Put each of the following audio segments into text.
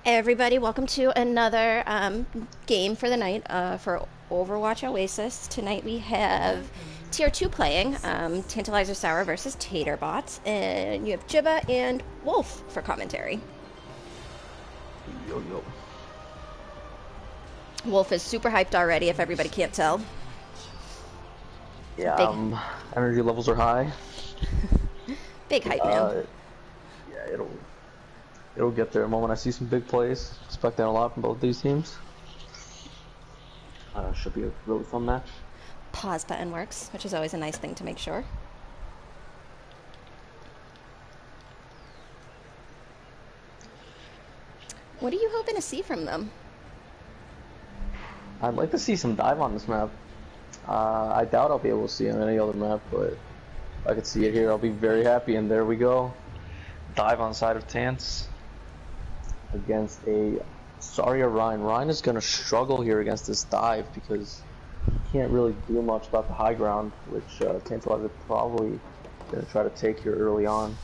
Everybody, welcome to another game for the night for Overwatch Oasis. Tonight we have Tier 2 playing Tantalizer Sour versus Tater bots, and you have Jibba and Wolf for commentary. Yo, yo. Wolf is super hyped already, if everybody can't tell. Yeah, Big, energy levels are high. big hype man. Uh, yeah, it'll get there. The moment I see some big plays, expecting a lot from both these teams. Should be a really fun match. Pause button works, which is always a nice thing to make sure. What are you hoping to see from them? I'd like to see some dive on this map. I doubt I'll be able to see it on any other map, but if I could see it here, I'll be very happy. And there we go. Dive on side of Tants against a Zarya Ryan. Ryan is going to struggle here against this dive because he can't really do much about the high ground, which Tantalizer probably going to try to take here early on.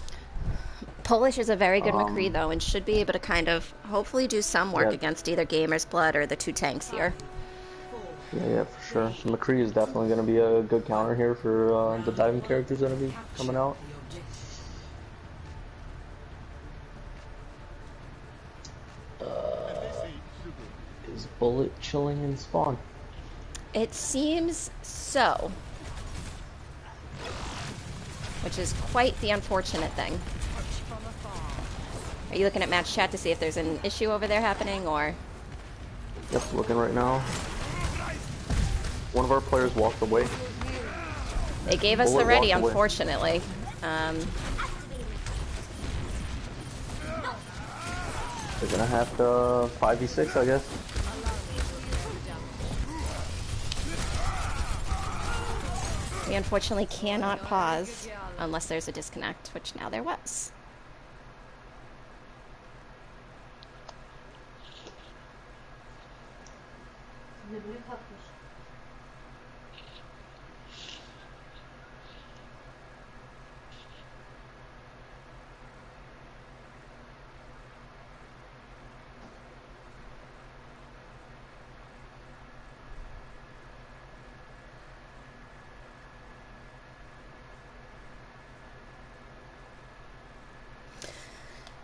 Polish is a very good McCree, though, and should be able to kind of hopefully do some work against either Gamer's Blood or the two tanks here. Yeah, for sure. So McCree is definitely going to be a good counter here for the diving characters that will be coming out. Is Bullet chilling in spawn? It seems so. Which is quite the unfortunate thing. Are you looking at match chat to see if there's an issue over there happening, or? Yep, looking right now. One of our players walked away. They gave us the ready, unfortunately. They're gonna have to 5v6, I guess. We unfortunately cannot pause unless there's a disconnect, which now there was.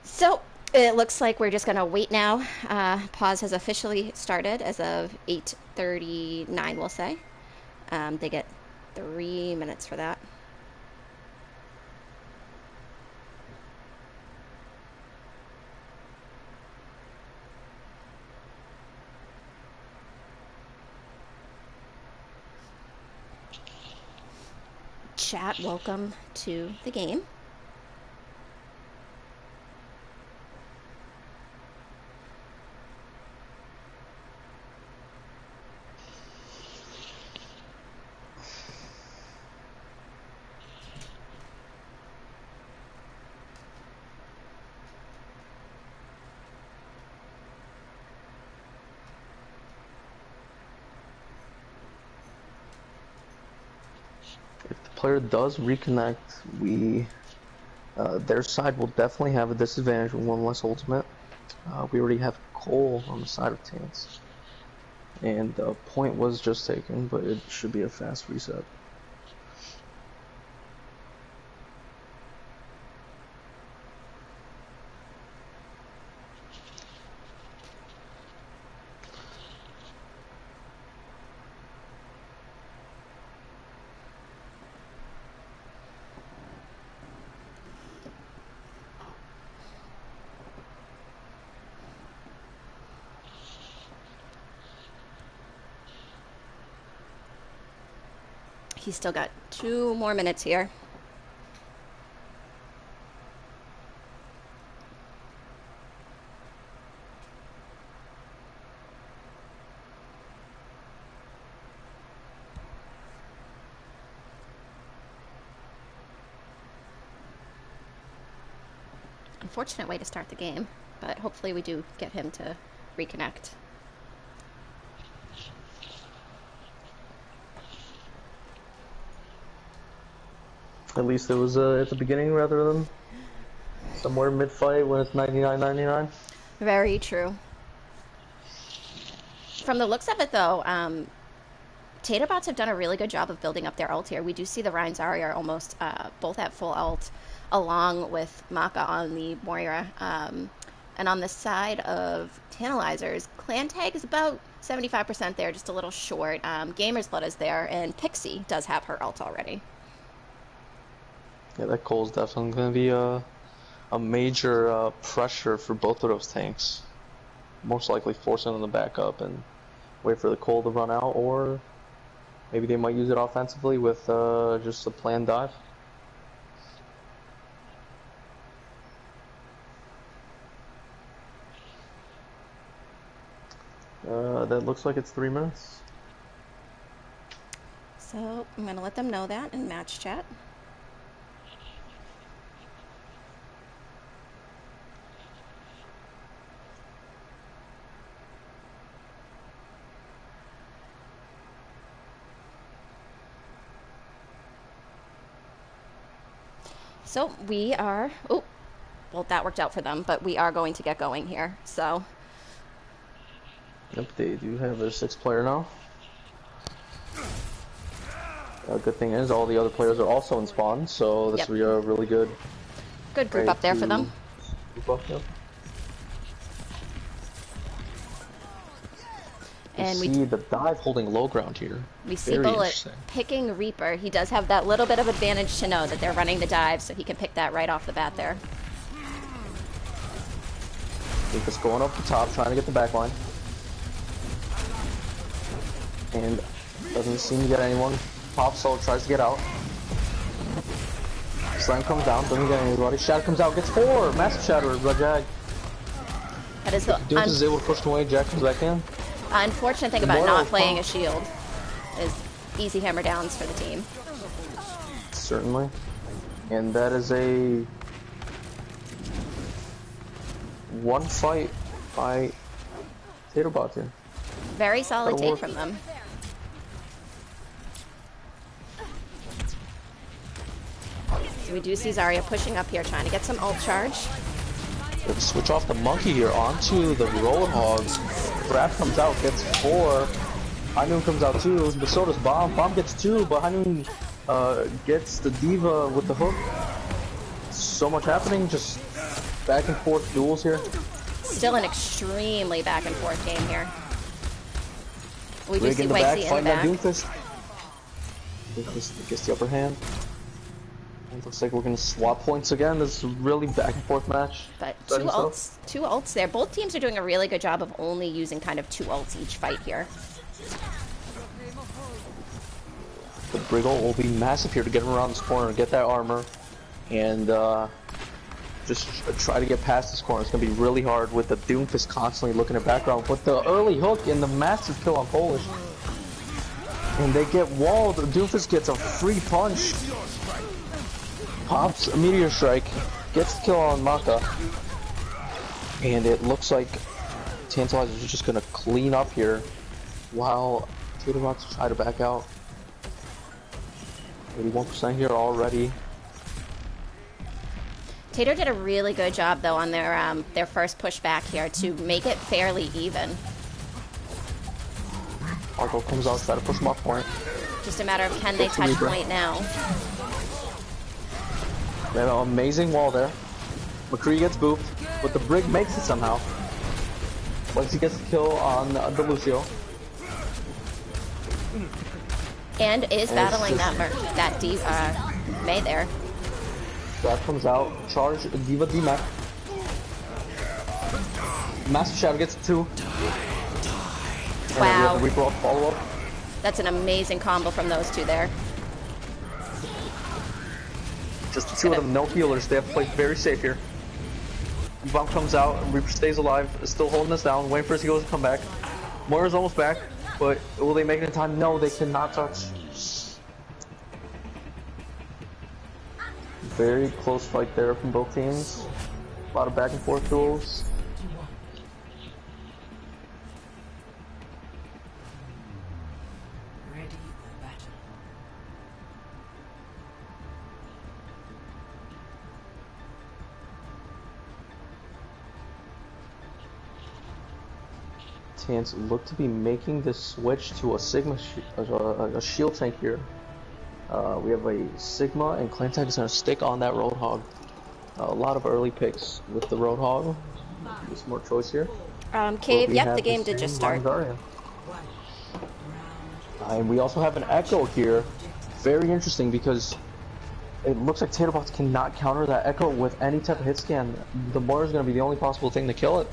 So it looks like we're just going to wait now. Pause has officially started as of 8:39, we'll say. They get 3 minutes for that. Chat, welcome to the game. If the player does reconnect, their side will definitely have a disadvantage with one less ultimate. We already have Cole on the side of Tants. And the point was just taken, but it should be a fast reset. He's still got 2 more minutes here. Unfortunate way to start the game, but hopefully we do get him to reconnect. At least it was at the beginning rather than somewhere mid-fight when it's 99-99. Very true. From the looks of it, though, Taterbots have done a really good job of building up their ult here. We do see the Rein Zarya are almost both at full ult, along with Maka on the Moira. And on the side of Tantalizers, Clan Tag is about 75% there, just a little short. Gamer's Blood is there, and Pixie does have her ult already. Yeah, that Cole's definitely going to be a major pressure for both of those tanks. Most likely forcing them to back up and wait for the Cole to run out, or maybe they might use it offensively with just a planned dive. That looks like it's 3 minutes. So I'm going to let them know that in match chat. So we are, oh, well, that worked out for them, but we are going to get going here. So Yep, they do have their 6th player now. Good thing is all the other players are also in spawn, so this will be a really good group up there for them. Group up, yep. And we see the dive holding low ground here. We see Bullet picking Reaper. He does have that little bit of advantage to know that they're running the dive, so he can pick that right off the bat there. Reaper's going up the top, trying to get the back line. And doesn't seem to get anyone. Pop solo tries to get out. Slam comes down, doesn't get anybody. Shatter comes out, gets 4. Massive Shatter, Jag. That is the Duke is able to push away, Jack comes back in. Unfortunate thing about not playing a shield is easy hammer downs for the team. Certainly. And that is a 1 fight by Taterbot here. Very solid take from them. So we do see Zarya pushing up here, trying to get some ult charge. Let's switch off the monkey here onto the Roadhog. Grab comes out, gets 4. High Noon comes out too, but so does Bomb. Bomb gets 2, but High Noon gets the Diva with the hook. So much happening, just back and forth duels here. Still an extremely back and forth game here. We do see in the Waxy back, in the fighting back. that Doomfist. Doomfist gets the upper hand. It looks like we're going to swap points again. This is a really back and forth match. But two ults there. Both teams are doing a really good job of only using kind of 2 ults each fight here. The Briggle will be massive here to get him around this corner and get that armor. And just try to get past this corner. It's going to be really hard with the Doomfist constantly looking at background. But the early hook and the massive kill on Polish. And they get walled. Doomfist gets a free punch. Pops a Meteor Strike. Gets the kill on Maka. And it looks like Tantalizers is just going to clean up here. While Taterbot's try to back out. 81% here already. Tater did a really good job though on their first push back here to make it fairly even. Argo comes out, try to push him off point. Just a matter of can they touch point now. They have an amazing wall there. McCree gets booped, but the Brig makes it somehow. Once he gets the kill on the Lucio. And is battling that Diva May there. That comes out, charge Diva D-Mac. Master Shadow gets 2. Wow. And Reaper follow up. That's an amazing combo from those two there. Just 2 of them, no healers. They have to play very safe here. Bomb comes out, Reaper stays alive, is still holding us down, waiting for his healers to come back. Moira's almost back, but will they make it in time? No, they cannot touch. Very close fight there from both teams. A lot of back and forth duels. Tans look to be making this switch to a Sigma, a shield tank here. We have a Sigma, and Clantank is going to stick on that Roadhog. A lot of early picks with the Roadhog. Be a smart choice here. But Cave, we yep, the have the game did just same start. Zarya. And we also have an Echo here. Very interesting because it looks like Taterbots cannot counter that Echo with any type of hit scan. The bar is going to be the only possible thing to kill it.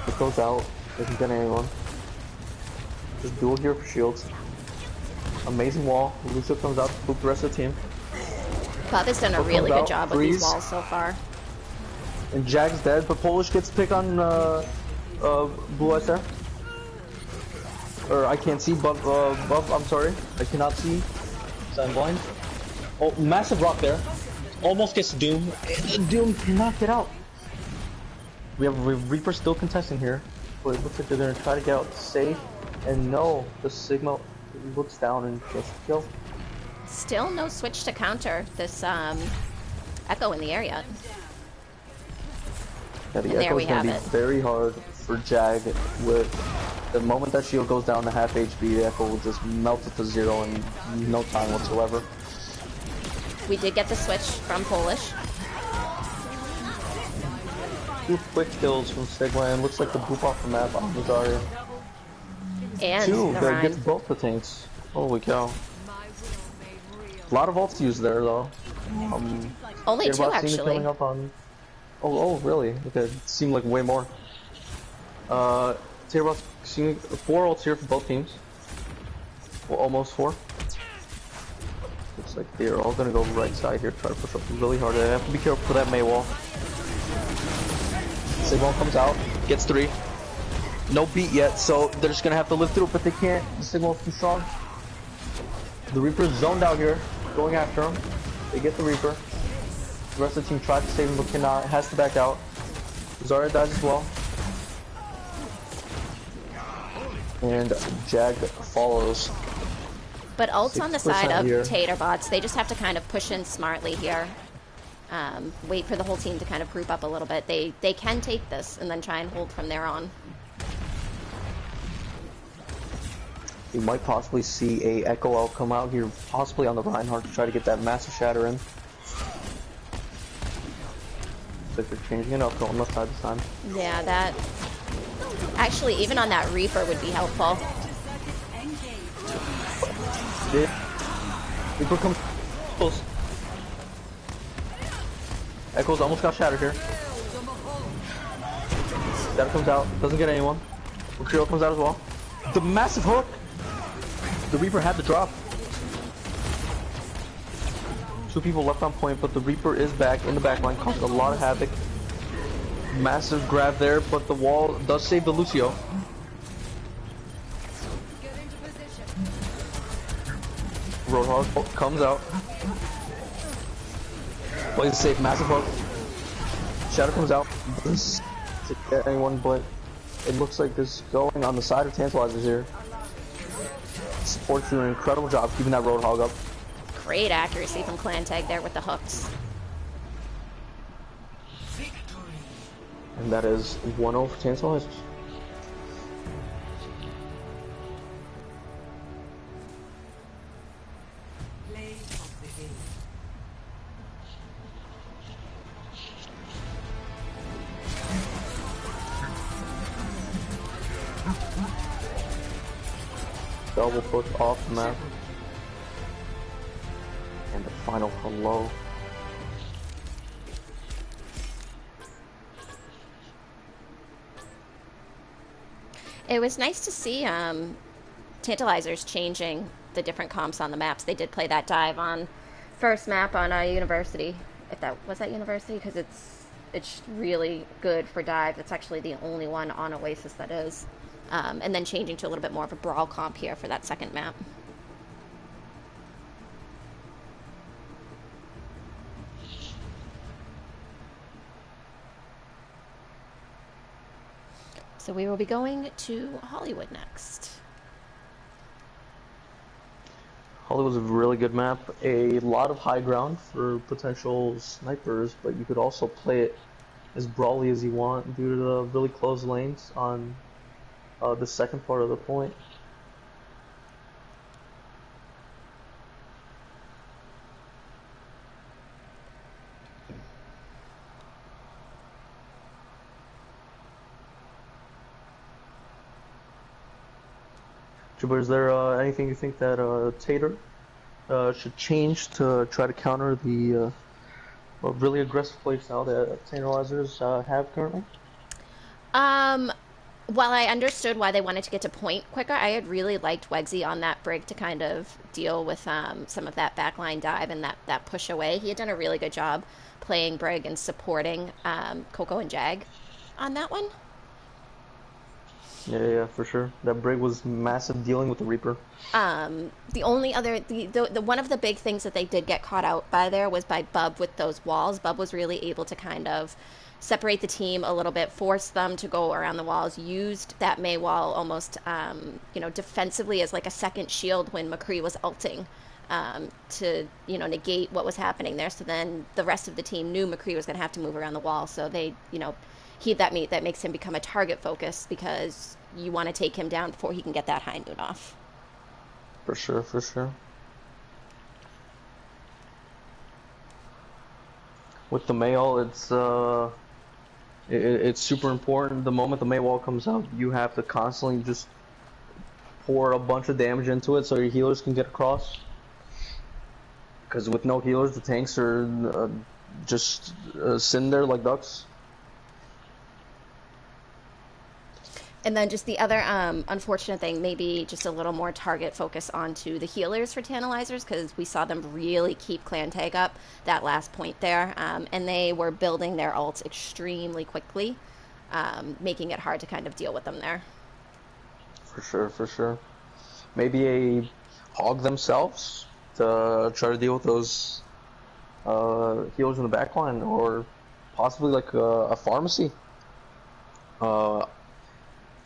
It goes out. Doesn't get anyone. Just duel here for shields. Amazing wall. Lucio comes out to boot the rest of the team. Bob has done a really good job with these walls so far. And Jack's dead, but Polish gets pick on Blue Eyes there. Or I can't see, but I'm sorry. I cannot see. So I'm blind. Oh, massive rock there. Almost gets Doom. Doom cannot get out. We have Reaper still contesting here. But it looks like they're going to try to get out safe. And no, the Sigma looks down and gets the kill. Still no switch to counter this Echo in the area. Yeah, the Echo is going to be very hard for Jag. With the moment that shield goes down to half HP, the Echo will just melt it to 0 in no time whatsoever. We did get the switch from Polish. 2 quick kills from Sigma, and looks like the boop off the map on Zarya. And 2 the that gets both the tanks. Holy cow. A lot of ults used there though. Only 2 actually. Up on... Oh, really? Okay, it seemed like way more. Taterbots seeing 4 ults here for both teams. Well, almost 4. Looks like they're all gonna go right side here, try to push up really hard. They have to be careful for that Mei wall. Sigma comes out, gets 3. No beat yet, so they're just gonna have to live through it, but they can't. The Sigma's too strong. The Reaper's zoned out here, going after him. They get the Reaper. The rest of the team tries to save him, but cannot. Has to back out. Zarya dies as well. And Jag follows. But ult's on the side of here. Taterbots. They just have to kind of push in smartly here. Wait for the whole team to kind of group up a little bit. They can take this and then try and hold from there on. You might possibly see a Echo Elf come out here, possibly on the Reinhardt to try to get that massive shatter in. Like they're changing it up, going left side this time. Yeah, that... Actually, even on that Reaper would be helpful. Yeah. Reaper comes close. Echo's almost got shattered here. Shatter comes out, doesn't get anyone. Trio comes out as well. The massive hook! The Reaper had to drop. 2 people left on point, but the Reaper is back in the backline, causing a lot of havoc. Massive grab there, but the wall does save the Lucio. Roadhog comes out. Plays safe, massive hook. Shadow comes out. Doesn't get anyone, but it looks like this is going on the side of Tantalizers here. Sport's doing an incredible job keeping that Roadhog up. Great accuracy from Clantank there with the hooks. And that is 1-0 for Tantalizers. Double push off the map. And the final hello. It was nice to see Tantalizers changing the different comps on the maps. They did play that dive on first map on University. If that was that University, because it's really good for dive. It's actually the only one on Oasis that is. And then changing to a little bit more of a brawl comp here for that second map. So we will be going to Hollywood next. Hollywood's a really good map. A lot of high ground for potential snipers, but you could also play it as brawly as you want due to the really close lanes on the second part of the point. But is there anything you think that Tater should change to try to counter the really aggressive playstyle that Tantalizers have currently? Um, while I understood why they wanted to get to point quicker, I had really liked Wegsy on that brig to kind of deal with some of that backline dive and that push away. He had done a really good job playing brig and supporting Coco and Jag on that one. Yeah, for sure. That brig was massive dealing with the Reaper. The only other the one of the big things that they did get caught out by there was by Bub with those walls. Bub was really able to kind of separate the team a little bit, force them to go around the walls, used that May wall almost defensively as like a second shield when McCree was ulting. To negate what was happening there. So then the rest of the team knew McCree was going to have to move around the wall. So they that makes him become a target focus because you want to take him down before he can get that high noon off. For sure, for sure. With the Mayall, it's super important. The moment the May wall comes out, you have to constantly just pour a bunch of damage into it so your healers can get across. Because with no healers, the tanks are just sitting there like ducks. And then just the other unfortunate thing, maybe just a little more target focus onto the healers for Tantalizers, because we saw them really keep clan tag up that last point there, and they were building their ults extremely quickly, making it hard to kind of deal with them there. For sure, for sure. Maybe a hog themselves to try to deal with those healers in the backline, or possibly like a pharmacy.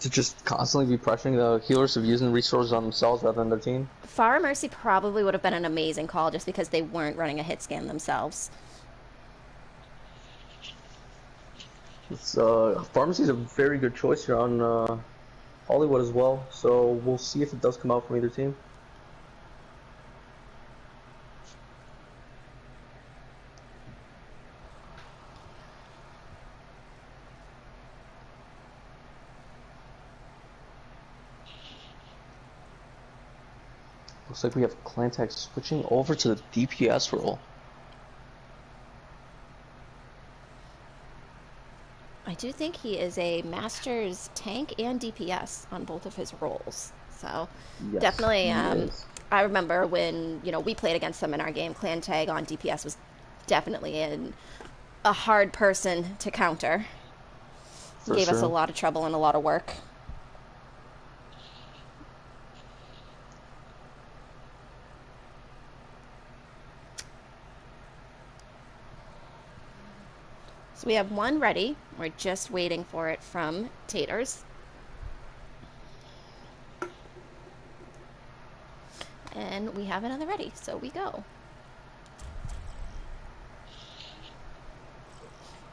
To just constantly be pressuring the healers of using resources on themselves rather than their team. Pharah Mercy probably would have been an amazing call just because they weren't running a hit scan themselves. Pharmacy is a very good choice here on Hollywood as well, so we'll see if it does come out from either team. Looks like we have clan tag switching over to the DPS role. I do think he is a Master's tank and DPS on both of his roles. So Yes, definitely, he is. I remember when we played against them in our game. Clan tag on DPS was definitely a hard person to counter. For Gave us a sure. lot of trouble and a lot of work. So we have one ready. We're just waiting for it from Taters. And we have another ready, so we go.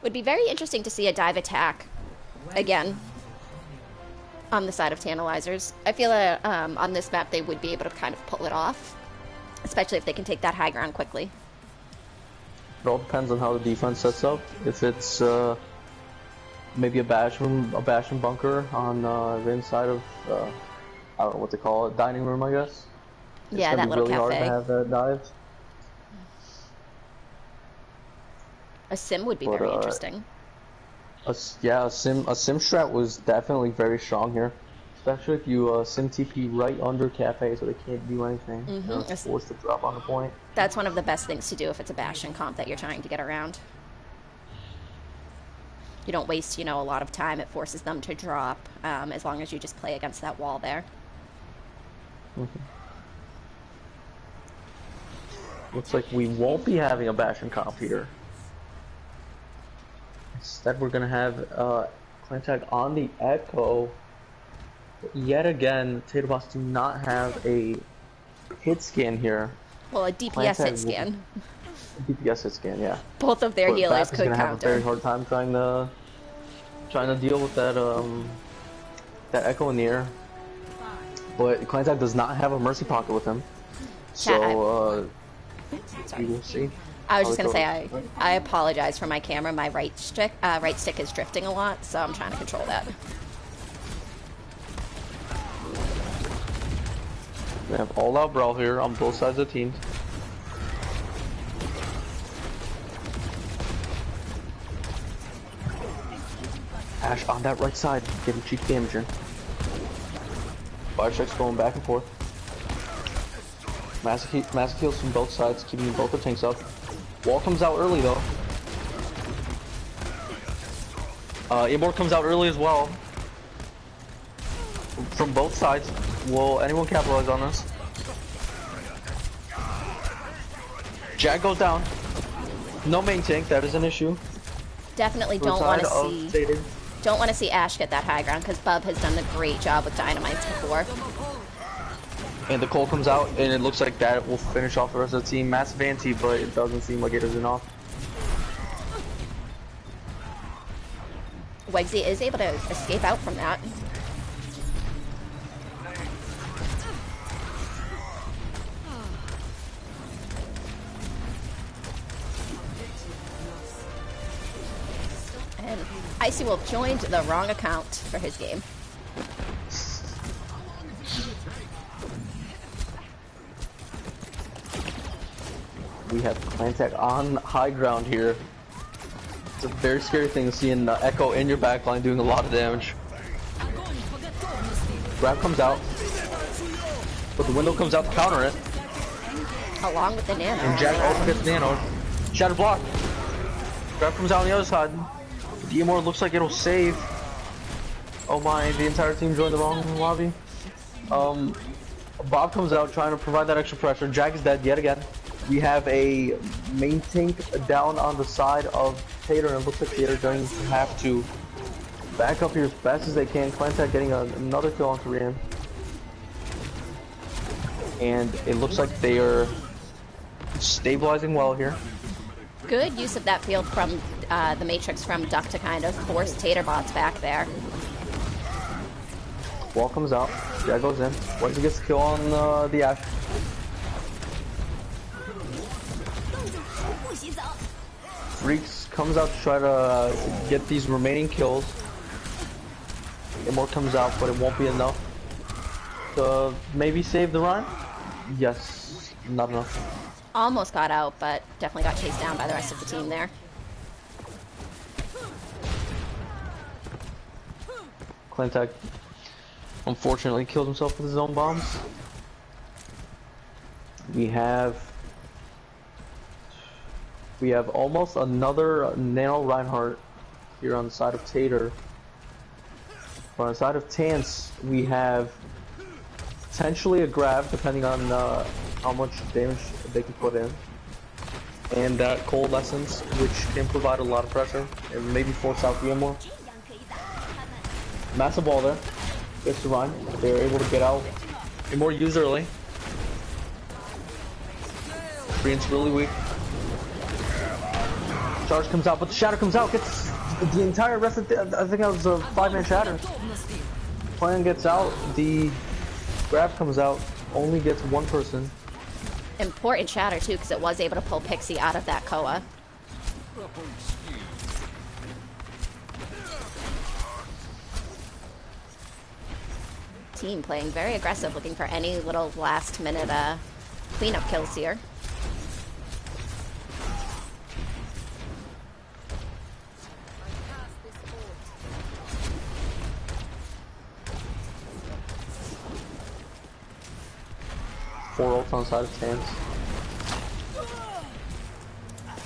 Would be very interesting to see a dive attack again on the side of Tantalizers. I feel on this map they would be able to kind of pull it off, especially if they can take that high ground quickly. It all depends on how the defense sets up. If it's maybe a bastion bunker on the inside of I don't know what to call it, dining room, I guess. It's Yeah, gonna that be little really hard to cafe. have that dive. A sim would be But very interesting. a sim strat was definitely very strong here, especially if you sim TP right under cafe so they can't do anything. They're forced to drop on the point. That's one of the best things to do if it's a bastion comp that you're trying to get around. You don't waste, a lot of time. It forces them to drop as long as you just play against that wall there. Looks like we won't be having a bastion comp here. Instead, we're gonna have clan tag on the Echo. Yet again, Tater bots do not have a hit scan here. Well, a Clan DPS tag hit scan. DPS hit scan, yeah. Both of their But healers Bap is could gonna have a very counter. hard time trying to deal with that echo in the air. But Clantac does not have a mercy pocket with him, so we will see. I was just gonna say I apologize for my camera. My right stick is drifting a lot, so I'm trying to control that. We have all-out brawl here on both sides of the teams. Ash on that right side, getting cheap damage here. Fire strikes going back and forth. Massive heals from both sides, keeping both the tanks up. Wall comes out early though. Immort comes out early as well. From both sides. Will anyone capitalize on this? Jag goes down. No main tank, that is an issue. Definitely don't want to see Ash get that high ground because Bub has done a great job with dynamites before. And the Cole comes out, and it looks like that will finish off the rest of the team. Massive anti, but it doesn't seem like it is enough. Wegsy is able to escape out from that. And Icy Wolf joined the wrong account for his game. We have Clantac on high ground here. It's a very scary thing seeing Echo in your backline doing a lot of damage. Grab comes out, but the window comes out to counter it. Along with the nano. And Jack also gets nano. Shatter block. Grab comes out on the other side. The Immort looks like it'll save. Oh my, the entire team joined the wrong lobby. Bob comes out trying to provide that extra pressure. Jack is dead yet again. We have a main tank down on the side of Tater, and it looks like Tater going to have to back up here as fast as they can. Clantac getting another kill on Korean. And it looks like they are stabilizing well here. Good use of that field from the Matrix from Duck to kind of force Tater bots back there. Wall comes out. Jag goes in. Once he gets the kill on the Ash. Freaks comes out to try to get these remaining kills. Immort comes out, but it won't be enough to maybe save the run. Yes, not enough. Almost got out, but definitely got chased down by the rest of the team there. Clantac unfortunately killed himself with his own bombs. We have almost another Nano Reinhardt here on the side of Tater. But on the side of Tance, we have potentially a grab, depending on how much damage they can put in. And that Coalescence, which can provide a lot of pressure, and maybe force out the Immort. Massive wall there. Gets the run. They're able to get out. Immort used early. Korean's really weak. Charge comes out, but the Shatter comes out, gets the entire rest of the, I think that was a 5-man Shatter. Plan gets out, the grab comes out, only gets one person. Important Shatter too, because it was able to pull Pixie out of that Koa. Team playing very aggressive, looking for any little last minute cleanup kills here. Four ults on the side of Tans.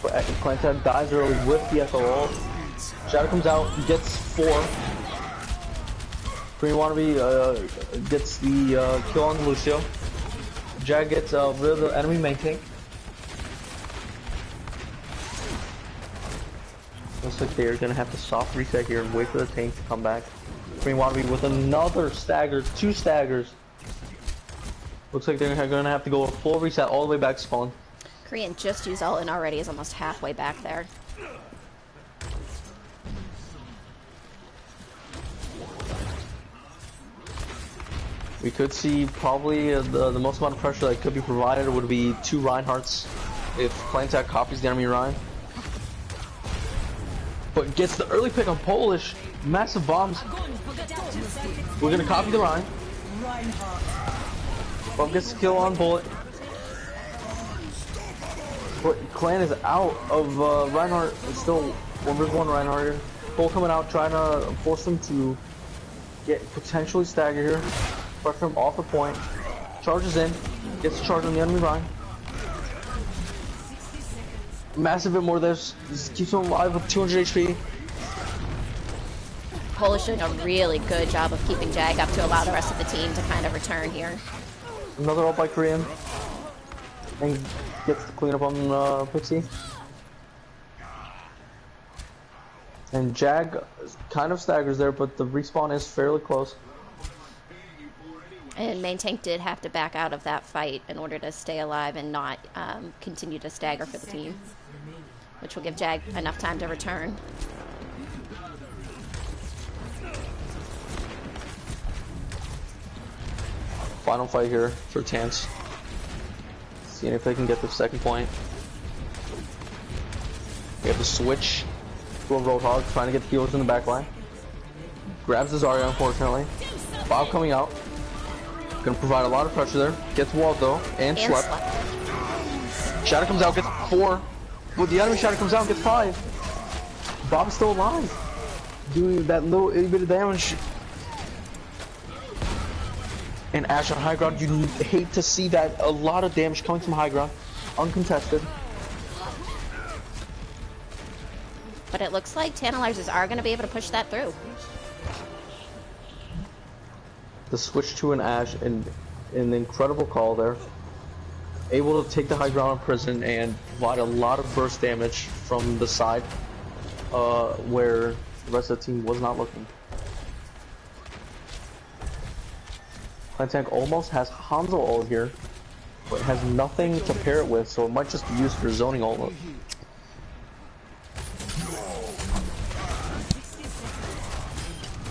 But Clantac dies early with the Echo ult. Shadow comes out, gets 4. Green Wannabe gets the kill on Lucio. Jag gets rid of the enemy main tank. Looks like they're gonna have to soft reset here and wait for the tank to come back. Green Wannabe with another stagger, 2 staggers. Looks like they're gonna have to go a full reset all the way back to spawn. Korean just used ult and already is almost halfway back there. We could see probably the most amount of pressure that could be provided would be 2 Reinhardts if Clantac copies the enemy Rein. But gets the early pick on Polish. Massive bombs. We're gonna copy the Rein. Bomb gets the kill on Bullet. But Clan is out of Reinhardt. It's still 1v1 Reinhardt here. Bull coming out, trying to force him to get potentially stagger here. Pressure him off the point. Charges in. Gets the charge on the enemy Rein. Massive bit more there. Just keeps him alive with 200 HP. Polish doing a really good job of keeping Jag up to allow the rest of the team to kind of return here. Another ult by Korean. And gets to clean up on Pixie. And Jag kind of staggers there, but the respawn is fairly close. And Main Tank did have to back out of that fight in order to stay alive and not continue to stagger for the team, which will give Jag enough time to return. Final fight here for Tants. Seeing if they can get the second point. We have the switch to a Roadhog, trying to get the healers in the back line. Grabs the Zarya, unfortunately. Bob coming out. Gonna provide a lot of pressure there. Gets walled though, and slept. Shadow comes out, gets 4. But the enemy Shadow comes out, gets 5. Bob's still alive. Doing that little itty bit of damage. And Ashe on high ground, you hate to see that. A lot of damage coming from high ground. Uncontested. But it looks like Tantalizers are going to be able to push that through. The switch to an Ashe and an incredible call there. Able to take the high ground on Prison and provide a lot of burst damage from the side where the rest of the team was not looking. Clantank almost has Hanzo ult here, but has nothing to pair it with, so it might just be used for zoning ult.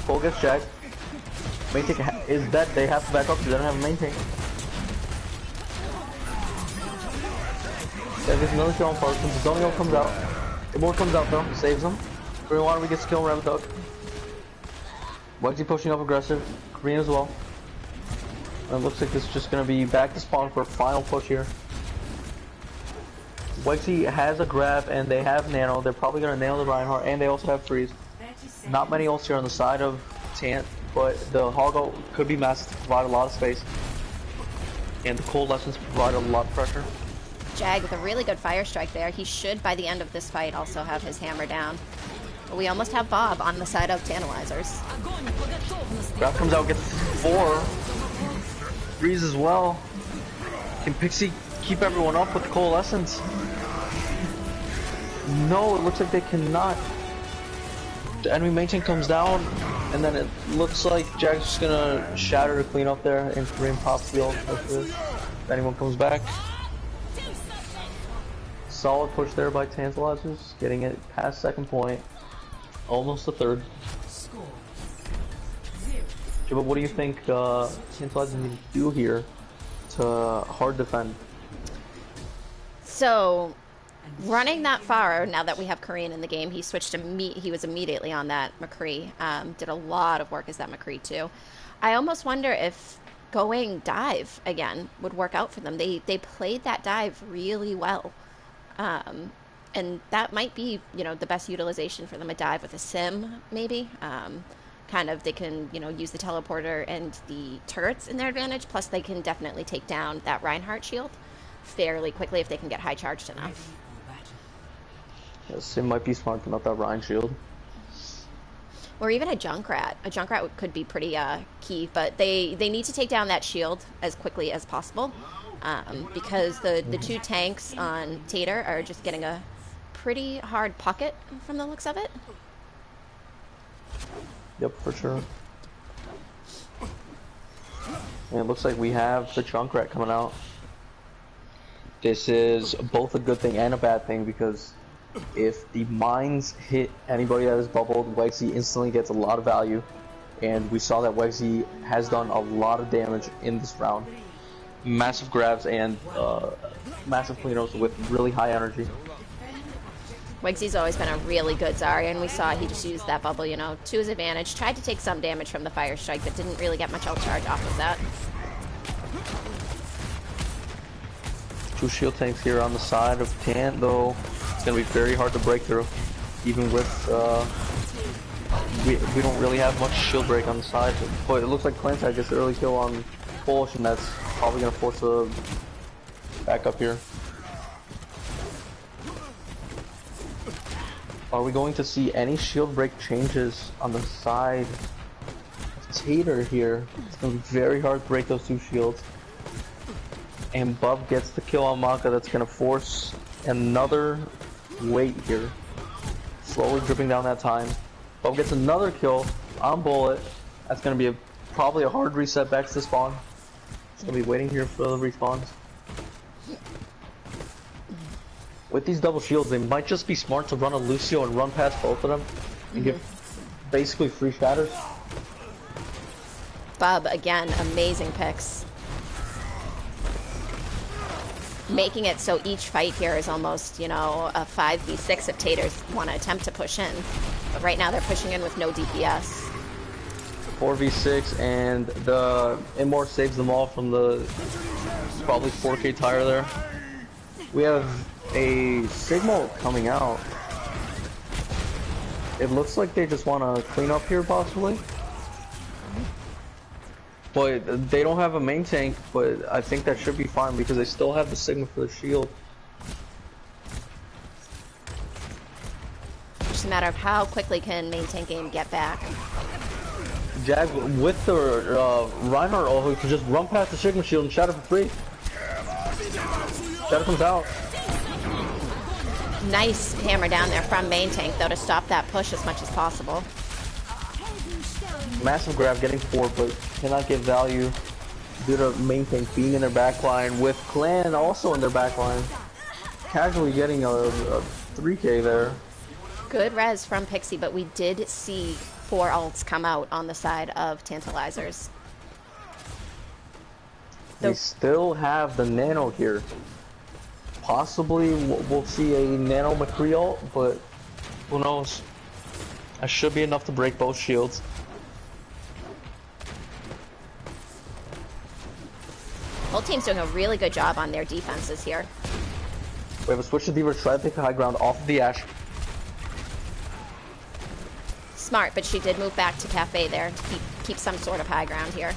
Cole gets jacked. Main tank is dead. They have to back up because they don't have a main tank. Yeah, gets another kill on Parsons. Zoning ult comes out. Immortal comes out though, saves him. Korean Water gets a kill on Rabbit Wexy pushing up aggressive. Korean as well. And it looks like this is just going to be back to spawn for a final push here. Wexy has a grab and they have nano. They're probably going to nail the Reinhardt and they also have freeze. Not many ults here on the side of Tant, but the hog ult could be massive to provide a lot of space. And the cold lessons provide a lot of pressure. Jag with a really good fire strike there. He should, by the end of this fight, also have his hammer down. But we almost have Bob on the side of Tantalizers. Grab comes out, gets 4. Freeze as well. Can Pixie keep everyone up with the coalescence? No, it looks like they cannot. The enemy main tank comes down, and then it looks like Jag's just gonna shatter to clean up there, and Korean pops the ult if anyone comes back. Solid push there by Tantalizers, getting it past second point, almost the third. But what do you think Tantalizers need to do here to hard defend? So, running that far, now that we have Korean in the game, he switched to he was immediately on that McCree. Did a lot of work as that McCree too. I almost wonder if going dive again would work out for them. They played that dive really well. And that might be, you know, the best utilization for them, a dive with a sim, maybe. Kind of, they can, you know, use the teleporter and the turrets in their advantage, plus they can definitely take down that Reinhardt shield fairly quickly if they can get high charged enough. Yeah, sim might be smart, but not that Rein shield. Or even a Junkrat. A Junkrat could be pretty key, but they need to take down that shield as quickly as possible. Because the two tanks on Tater are just getting a pretty hard pocket from the looks of it. Yep, for sure. And it looks like we have the Junkrat coming out. This is both a good thing and a bad thing because if the mines hit anybody that is bubbled, Wegsy instantly gets a lot of value. And we saw that Wegsy has done a lot of damage in this round. Massive grabs and massive cleanups with really high energy. Wigsy's always been a really good Zarya, and we saw he just used that bubble, you know, to his advantage. Tried to take some damage from the Fire Strike, but didn't really get much outcharge off of that. 2 shield tanks here on the side of Tant, though. It's going to be very hard to break through, even with... we don't really have much shield break on the side, but it looks like Clancy gets the early kill on Polish, and that's probably going to force a back up here. Are we going to see any shield break changes on the side of Tater here? It's going to be very hard to break those 2 shields. And Bub gets the kill on Maka. That's going to force another wait here. Slowly dripping down that time. Bub gets another kill on Bullet. That's going to be probably a hard reset back to the spawn. It's going to be waiting here for the respawns. With these double shields, they might just be smart to run a Lucio and run past both of them and get basically free shatters. Bub, again, amazing picks. Making it so each fight here is almost, you know, a 5v6 if Taters want to attempt to push in. But right now they're pushing in with no DPS. 4v6, and the Immort saves them all from the probably 4k tire there. We have a signal coming out. It looks like they just want to clean up here possibly. But they don't have a main tank, but I think that should be fine because they still have the signal for the shield. Just a matter of how quickly can main tank game get back. Jag with the Reinhardt ult, who can just run past the Sigma shield and shatter for free. Shatter comes out. Nice hammer down there from main tank though to stop that push as much as possible. Massive grab getting 4, but cannot get value due to main tank being in their backline, with Clan also in their backline. Casually getting a 3k there. Good res from Pixie, but we did see 4 ults come out on the side of Tantalizers. They still have the nano here. Possibly we'll see a nano McCree ult, but who knows? That should be enough to break both shields. Both teams doing a really good job on their defenses here. We have a switch to D.Va, try to take the high ground off of the Ashe. Smart, but she did move back to Cafe there to keep some sort of high ground here.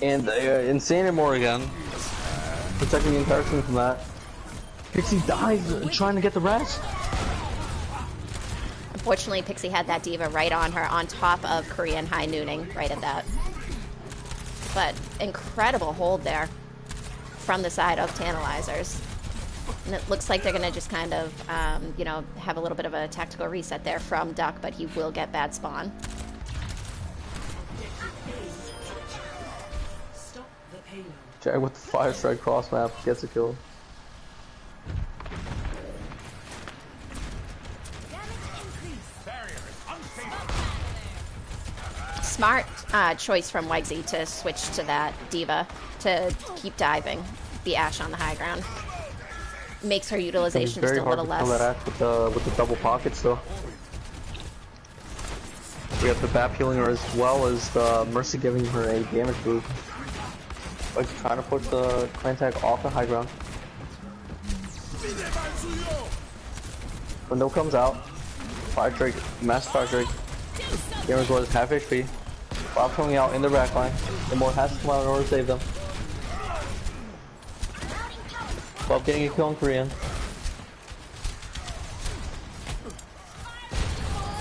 And Insane Immort again, protecting the entire team from that. Pixie dies trying to get the rest. Unfortunately, Pixie had that D.Va right on her, on top of Korean high nooning, right at that. But incredible hold there from the side of Tantalizers. And it looks like they're going to just kind of, you know, have a little bit of a tactical reset there from Duck, but he will get bad spawn. Jag with the Fire Strike cross map gets a kill. Smart choice from Wegsy to switch to that D.Va to keep diving the Ashe on the high ground. Makes her utilization just a little less. It's very hard to kill that Ashe with the double pockets though. We have the BAP healing her as well as the Mercy giving her a damage boost. Like trying to push the clan tag off the high ground. Window comes out. Fire Drake, Mass Fire Drake. Gamers was half HP. Bob coming out in their backline. Immort has to come out in order to save them. Bob getting a kill on Korean.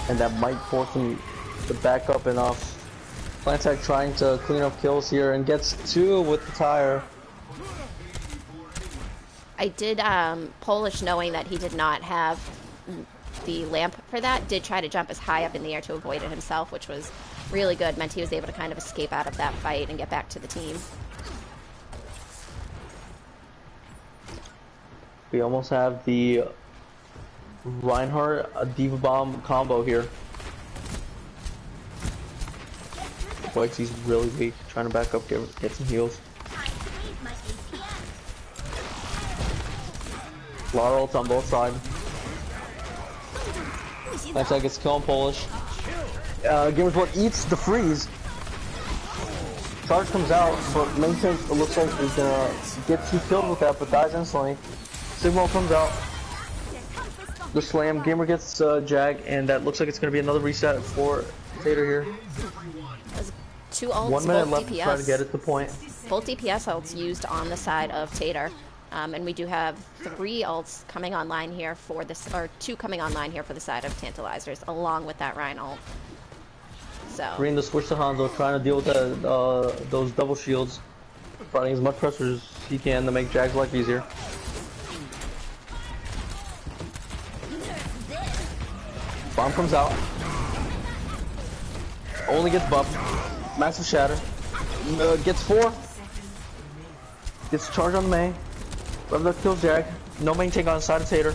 And that might force him to back up enough. Plantag trying to clean up kills here and gets 2 with the tire. I did, Polish, knowing that he did not have the lamp for that, did try to jump as high up in the air to avoid it himself, which was really good. Meant he was able to kind of escape out of that fight and get back to the team. We almost have the Reinhardt Diva Bomb combo here. He's really weak, trying to back up, get some heals. Lara ult on both sides. Next guy gets killed in Polish. Gamer's Blood eats the freeze. Charge comes out, but main tank, it looks like he's gonna get 2 kills with that, but dies instantly. Sigma comes out. The slam, Gamer gets Jag, and that looks like it's gonna be another reset for Tater here. 2 ults, 1 minute both left DPS. to try to get it to point. Both DPS ults used on the side of Tater. And we do have 3 ults coming online here for this, or 2 coming online here for the side of Tantalizers, along with that Rein ult. So Green the switch to Hanzo, trying to deal with those double shields, providing as much pressure as he can to make Jag's life easier. Bomb comes out. Only gets buffed. Massive shatter. Gets 4. Gets charged on the main. Rev kills Jag. No main take on the side of Tater.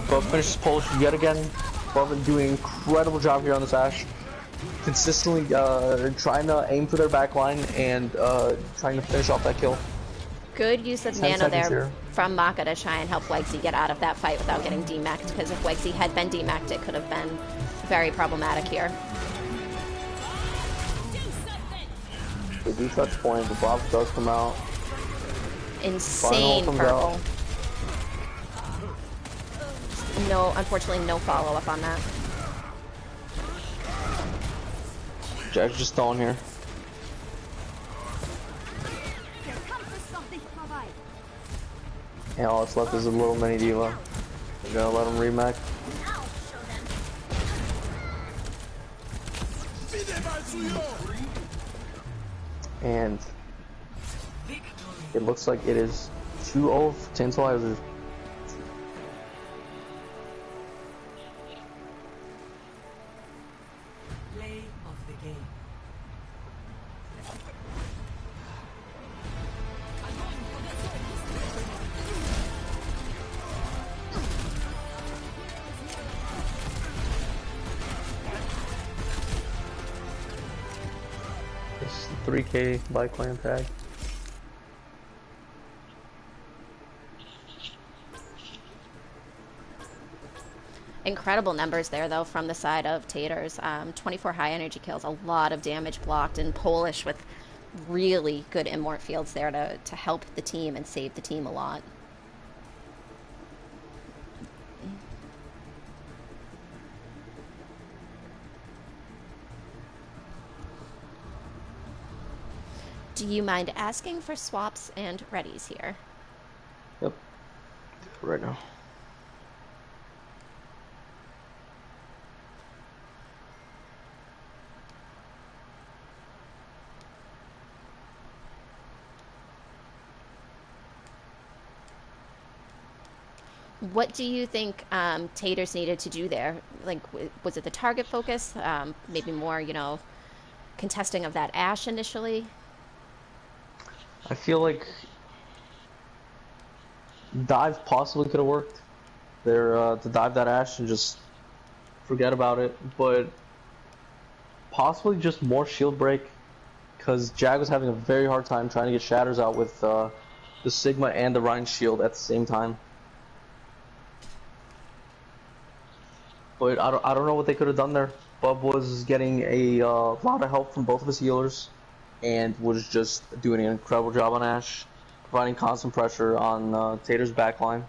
But finishes Polish yet again. Bubba doing an incredible job here on this Ashe. Consistently trying to aim for their backline and trying to finish off that kill. Good use of nano there from Maka to try and help Wegsy get out of that fight without getting demacked, because if Wegsy had been demacked, it could have been very problematic here. They do touch point, the Bob does come out. Insane purple. No, unfortunately, no follow-up on that. Jack's just throwing here. And all that's left is a little mini diva. We're gonna let him remake. And it looks like it is 2-0 for Tantalizers. Play of the game. This 3K by clan tag. Incredible numbers there, though, from the side of Taters. 24 high energy kills, a lot of damage blocked, and Polish with really good immort fields there to help the team and save the team a lot. Do you mind asking for swaps and readies here? Yep. Right now. What do you think Taters needed to do there? Like, was it the target focus? Maybe more, contesting of that Ashe initially? I feel like dive possibly could have worked there to dive that Ashe and just forget about it, but possibly just more shield break, because Jag was having a very hard time trying to get shatters out with the Sigma and the Rein shield at the same time. But I don't know what they could have done there. Bub was getting a lot of help from both of his healers, and was just doing an incredible job on Ashe, providing constant pressure on Tater's backline.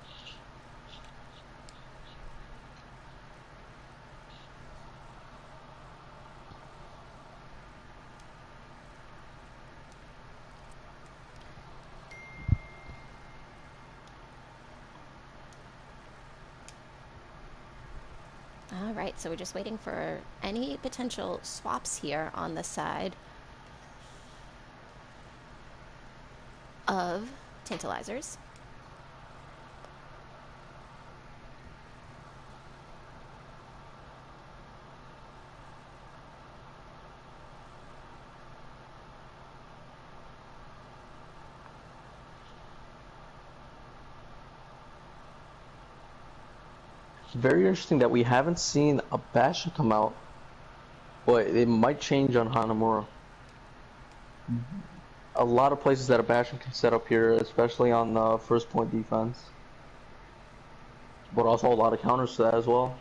All right, so we're just waiting for any potential swaps here on the side of Tantalizers. Very interesting that we haven't seen a Bastion come out, but it might change on Hanamura. A lot of places that a Bastion can set up here, especially on first point defense, but also a lot of counters to that as well.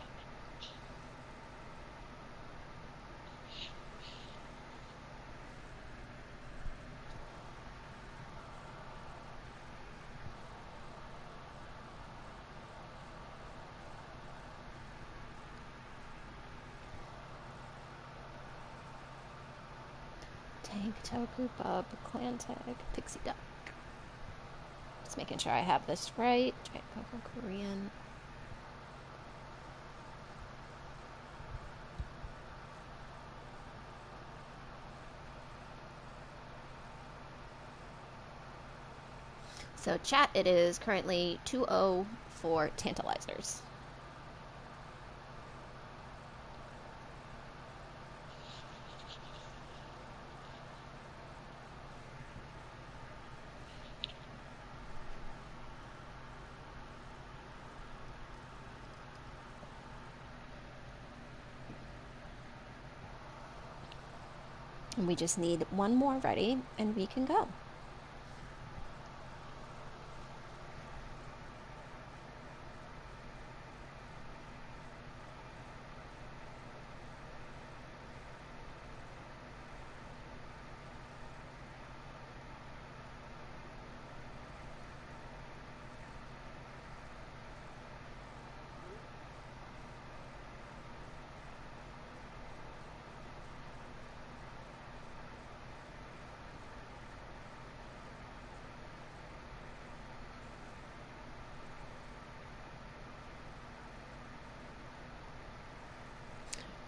Tank, Toku, Bub, Clan Tag, Pixie Duck. Just making sure I have this right. Giant Coco Korean. So chat, it is currently 2-0 for Tantalizers. And we just need one more ready and we can go.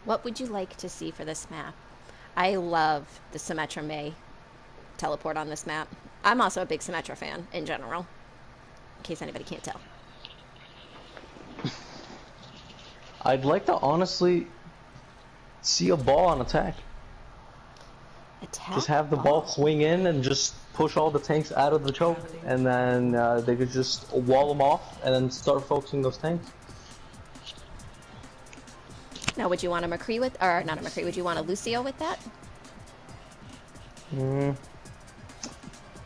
What would you like to see for this map? I love the Symmetra May teleport on this map. I'm also a big Symmetra fan in general, in case anybody can't tell. I'd like to honestly see a ball on attack. Attack Just have the ball swing in and just push all the tanks out of the choke, and then they could just wall them off and then start focusing those tanks. Now, would you want a McCree with, or not a McCree, would you want a Lucio with that?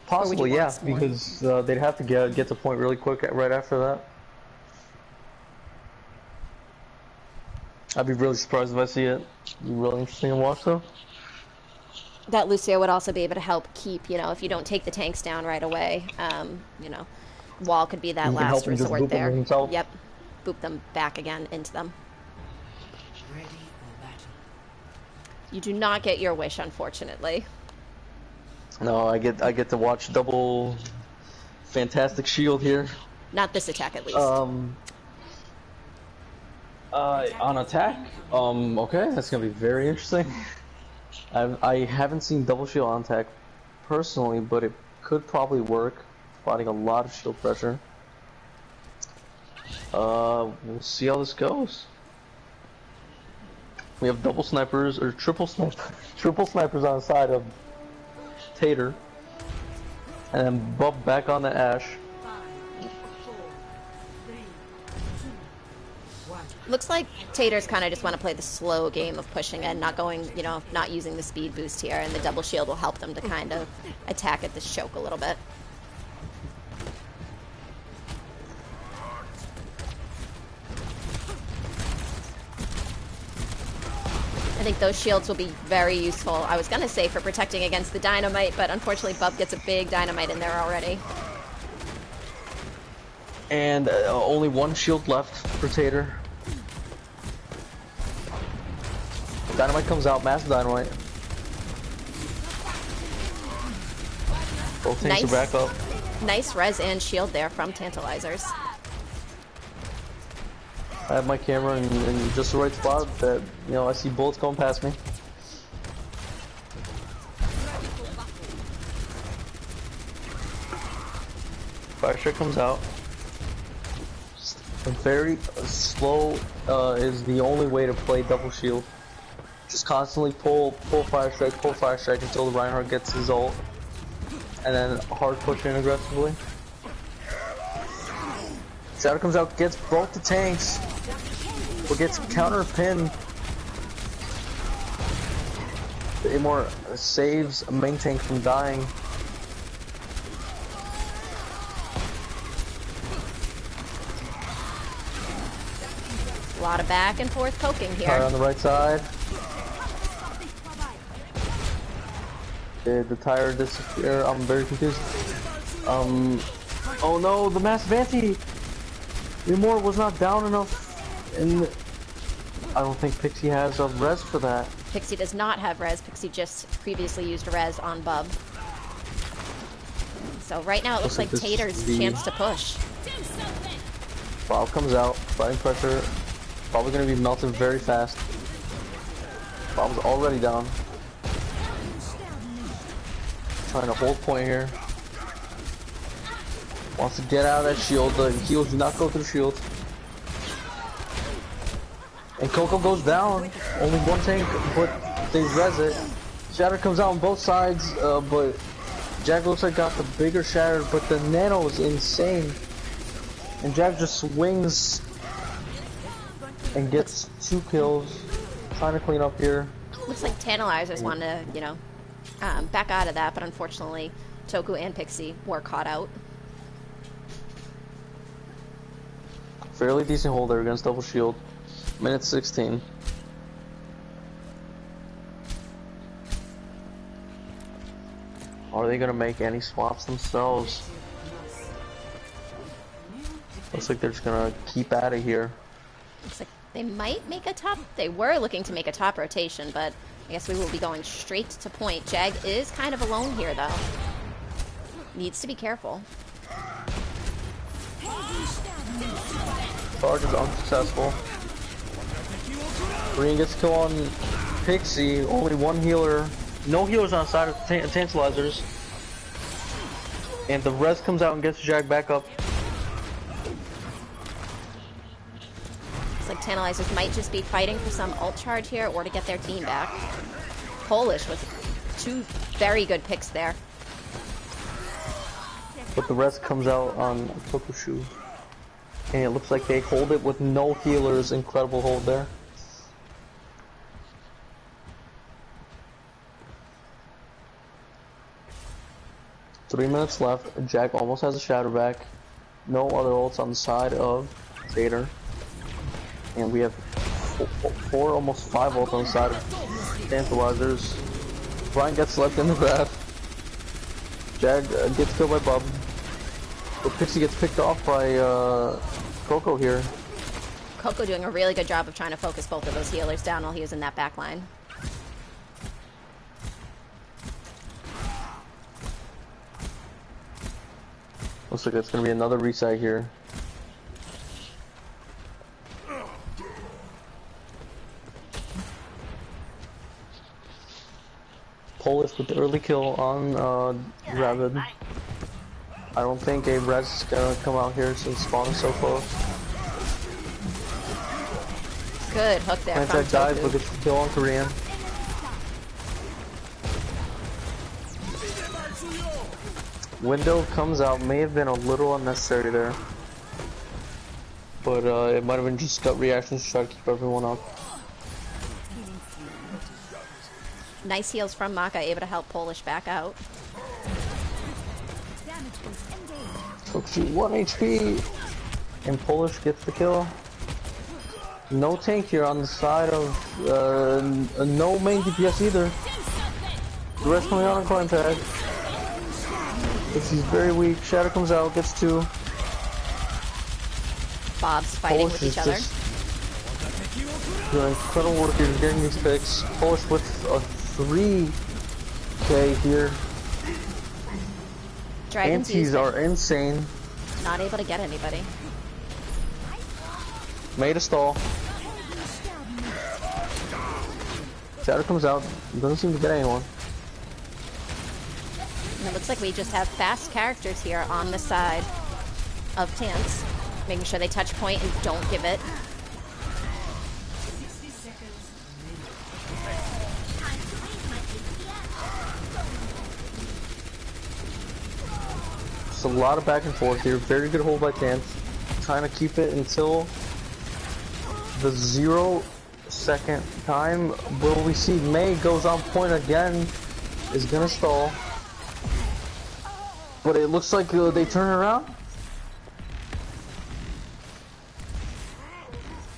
Possibly, yeah, want more? because they'd have to get to point really quick right after that. I'd be really surprised if I see it. It'd be really interesting to watch, though. That Lucio would also be able to help keep, you know, if you don't take the tanks down right away, you know, Wall could be that You can help last him just resort boop them there. himself. Yep. Boop them back again into them. Ready for battle. You do not get your wish, unfortunately. No, I get to watch double fantastic shield here. Not this attack, at least. On attack? Okay, that's gonna be very interesting. I haven't seen double shield on attack personally, but it could probably work, providing a lot of shield pressure. We'll see how this goes. We have double snipers, or triple snipers on the side of Tater, and then Bub back on the Ash. 5, 4, 3, 2, 1. Looks like Taters kind of just want to play the slow game of pushing in, not going, you know, not using the speed boost here, and the double shield will help them to kind of attack at this choke a little bit. I think those shields will be very useful. I was going to say for protecting against the dynamite, but unfortunately Bub gets a big dynamite in there already. And only one shield left for Tater. Dynamite comes out, massive dynamite. Both tanks are back up. Nice res and shield there from Tantalizers. I have my camera in just the right spot that, you know, I see bullets going past me. Fire strike comes out. Very slow is the only way to play double shield. Just constantly pull fire strike until the Reinhardt gets his ult, and then hard push in aggressively. Shadow comes out, gets both the tanks. but gets counter pinned. Amor saves a main tank from dying. A lot of back and forth poking here. Tire on the right side. Did the tire disappear? I'm very confused. Oh no, the massive anti! Amor was not down enough, and I don't think Pixie has a res for that. Pixie does not have res. Pixie just previously used res on Bub. So right now it looks like Tater's chance to push. Bob comes out, fighting pressure. Probably gonna be melted very fast. Bob's already down. Trying to hold point here. Wants to get out of that shield. The heals do not go through shield. And Coco goes down. Only one tank, but they res it. Shatter comes out on both sides, but Jack looks like got the bigger shatter, but the nano is insane. And Jack just swings and gets 2 kills. Trying to clean up here. Looks like Tantalizers want to, you know, back out of that, but unfortunately Toku and Pixie were caught out. Fairly decent hold there against double shield. Minute 16. Are they gonna make any swaps themselves? Looks like they're just gonna keep out of here. Looks like they might make a top. They were looking to make a top rotation, but I guess we will be going straight to point. Jag is kind of alone here, though. Needs to be careful. Charge is unsuccessful. Green gets kill on Pixie. Only one healer. No healers on the side of Tantalizers. And the res comes out and gets Jag back up. Looks like Tantalizers might just be fighting for some ult charge here or to get their team back. Polish with 2 very good picks there. But the rest comes out on Tokushu. And it looks like they hold it with no healers. Incredible hold there. Three minutes left. Jack almost has a shadow back. No other ults on the side of Tater. And we have 4, almost 5 ults on the side of Tantalizers. Brian gets left in the grab. Jag gets killed by Bub. But Pixie gets picked off by Coco here. Coco doing a really good job of trying to focus both of those healers down while he was in that back line. Looks like it's going to be another reset here. Polish with the early kill on Rabbit. I don't think a res is going to come out here since spawn is so close. Good hook there from Plant dies, but gets the kill on Korean. Window comes out, may have been a little unnecessary there. But it might have been just gut reactions to try to keep everyone up. Nice heals from Maka, able to help Polish back out. Took you 1 HP. And Polish gets the kill. No tank here on the side of no main DPS either. The rest coming out on climb pad. He's very weak. Shadow comes out, gets 2. Bob's fighting with each other. Doing incredible work here, getting these picks. Polish with a 3k here. Dragon's Antis are insane. not able to get anybody. Made a stall. Shadow comes out, doesn't seem to get anyone. And it looks like we just have fast characters here on the side of Tants, making sure they touch point and don't give it. Just a lot of back and forth here. Very good hold by Tants. Trying to keep it until the 0-second time. Will we see May goes on point again? Is gonna stall. But it looks like they turn around.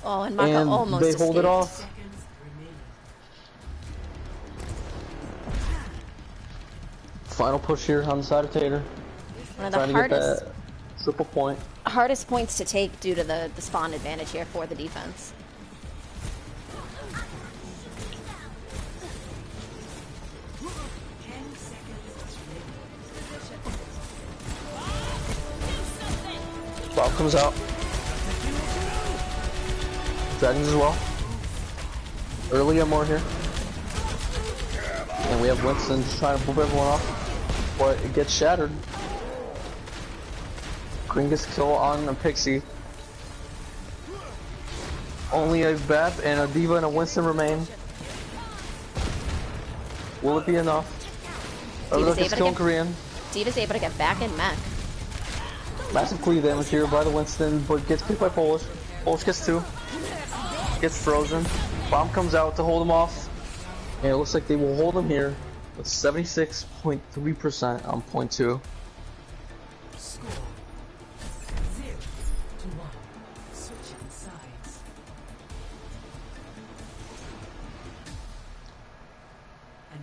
Oh, and Maka almost they escaped. hold it off. Seconds remaining. Final push here on the side of Tater. One of the Trying to get hardest that triple point. points to take due to the spawn advantage here for the defense. Bob comes out. Dragons as well. Early and more here. And we have Winston just trying to boop everyone off. But it gets shattered. Green gets kill on a Pixie. Only a Bap and a Diva and a Winston remain. Will it be enough? Diva's gets killed in Korean. Diva's able to get back in mech. Massive cleave damage here by the Winston, but gets picked by Polish. Polish gets 2. Gets frozen. Bomb comes out to hold him off. And it looks like they will hold him here with 76.3% on point 2. Score 0-1. Switching sides.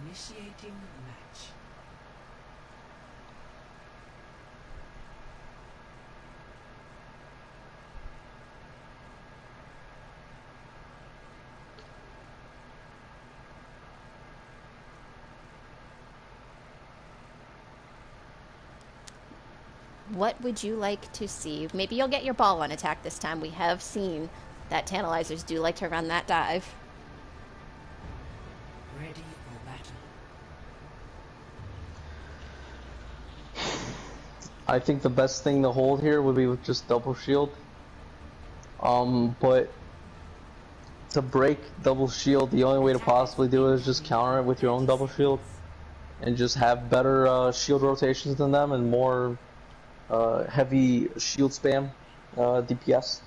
Initiating match. What would you like to see? Maybe you'll get your ball on attack this time. We have seen that Tantalizers do like to run that dive. Ready for battle. I think the best thing to hold here would be with just double shield. But to break double shield, the only way to possibly do it is just counter it with your own double shield. And just have better shield rotations than them and more heavy shield spam DPS.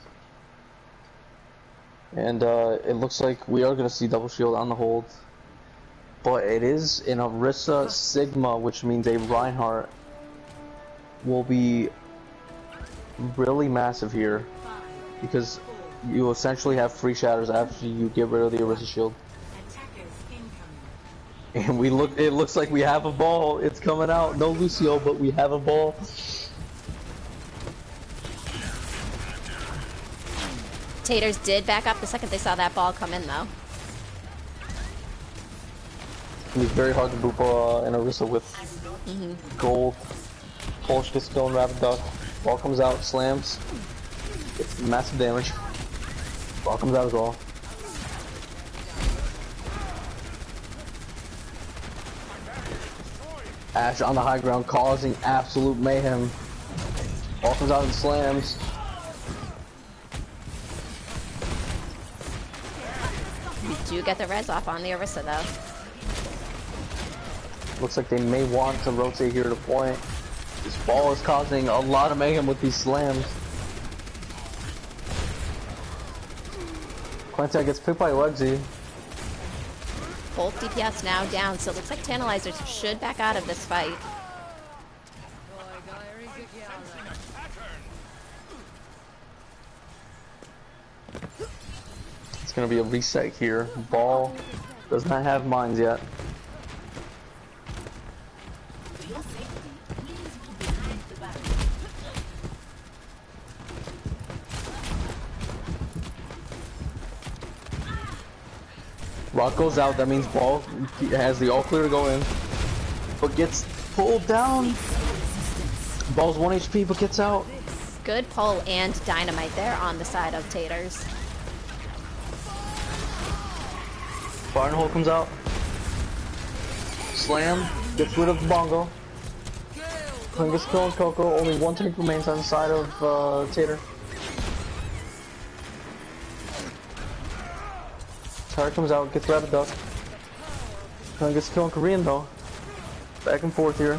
And it looks like we are going to see double shield on the hold. But it is an Orisa Sigma, which means a Reinhardt will be really massive here. Because you essentially have free shatters after you get rid of the Orisa shield. And it looks like we have a ball. It's coming out. No Lucio, but we have a ball. Taters did back up the second they saw that ball come in, though. It's very hard to boop an Orisa with gold. Polish gets killed in Rapid Duck. Ball comes out, slams. It's massive damage. Ball comes out as well. Ashe on the high ground causing absolute mayhem. Ball comes out and slams. We do get the res off on the Orisa, though. Looks like they may want to rotate here to point. This ball is causing a lot of mayhem with these slams. Quintet gets picked by Luxy. Both DPS now down, so it looks like Tantalizers should back out of this fight. It's gonna be a reset here. Ball does not have mines yet. Rock goes out, that means Ball has the all clear to go in, but gets pulled down. Ball's 1 HP, but gets out. Good pull and dynamite there on the side of Taters. Barnhole comes out. Slam, gets rid of the bongo. Clean gets killed Coco, only 1 tank remains on the side of Tater. Tater comes out, gets Rapid Duck. Clean gets killed in Korean though. Back and forth here.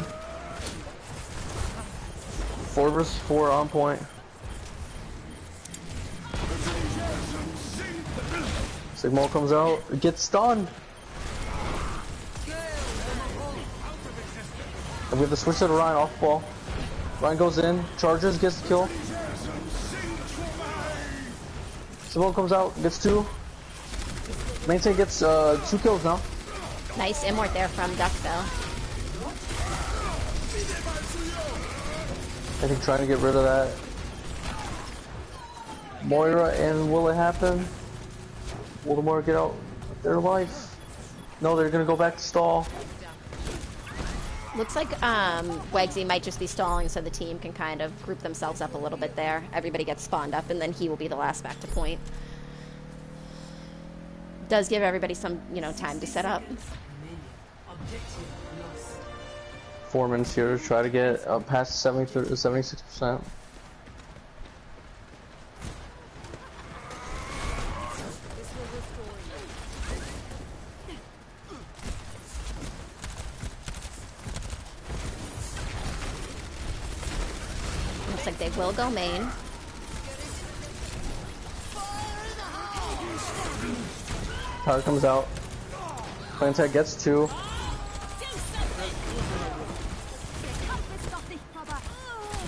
4 versus 4 on point. Sigma comes out, gets stunned. And we have to switch to Ryan off ball. Ryan goes in, charges, gets the kill. Sigma comes out, gets 2. Maintain gets 2 kills now. Nice immort there from Duckbill. I think trying to get rid of that. Moira, and will it happen? Will the Moira get out of their life? No, they're gonna go back to stall. Looks like Wegsy might just be stalling so the team can kind of group themselves up a little bit there. Everybody gets spawned up, and then he will be the last back to point. Does give everybody some, time to set up. 4 minutes here to try to get past 76%. Looks like they will go main. Tater comes out. Plantek gets 2.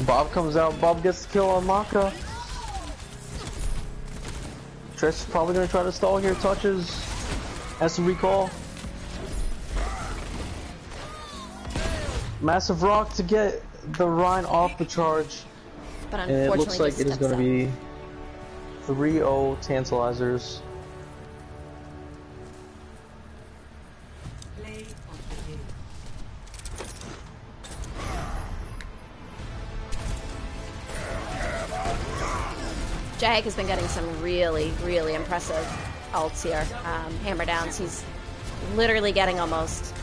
Bob comes out. Bob gets the kill on Maka. Trish is probably going to try to stall here. Touches. Has to recall. Massive rock to get the Rhine off the charge. But And unfortunately, it looks like it is going to be 3-0 Tantalizers. Play of the game. Jag has been getting some really, really impressive ults here. Hammer downs. He's literally getting almost,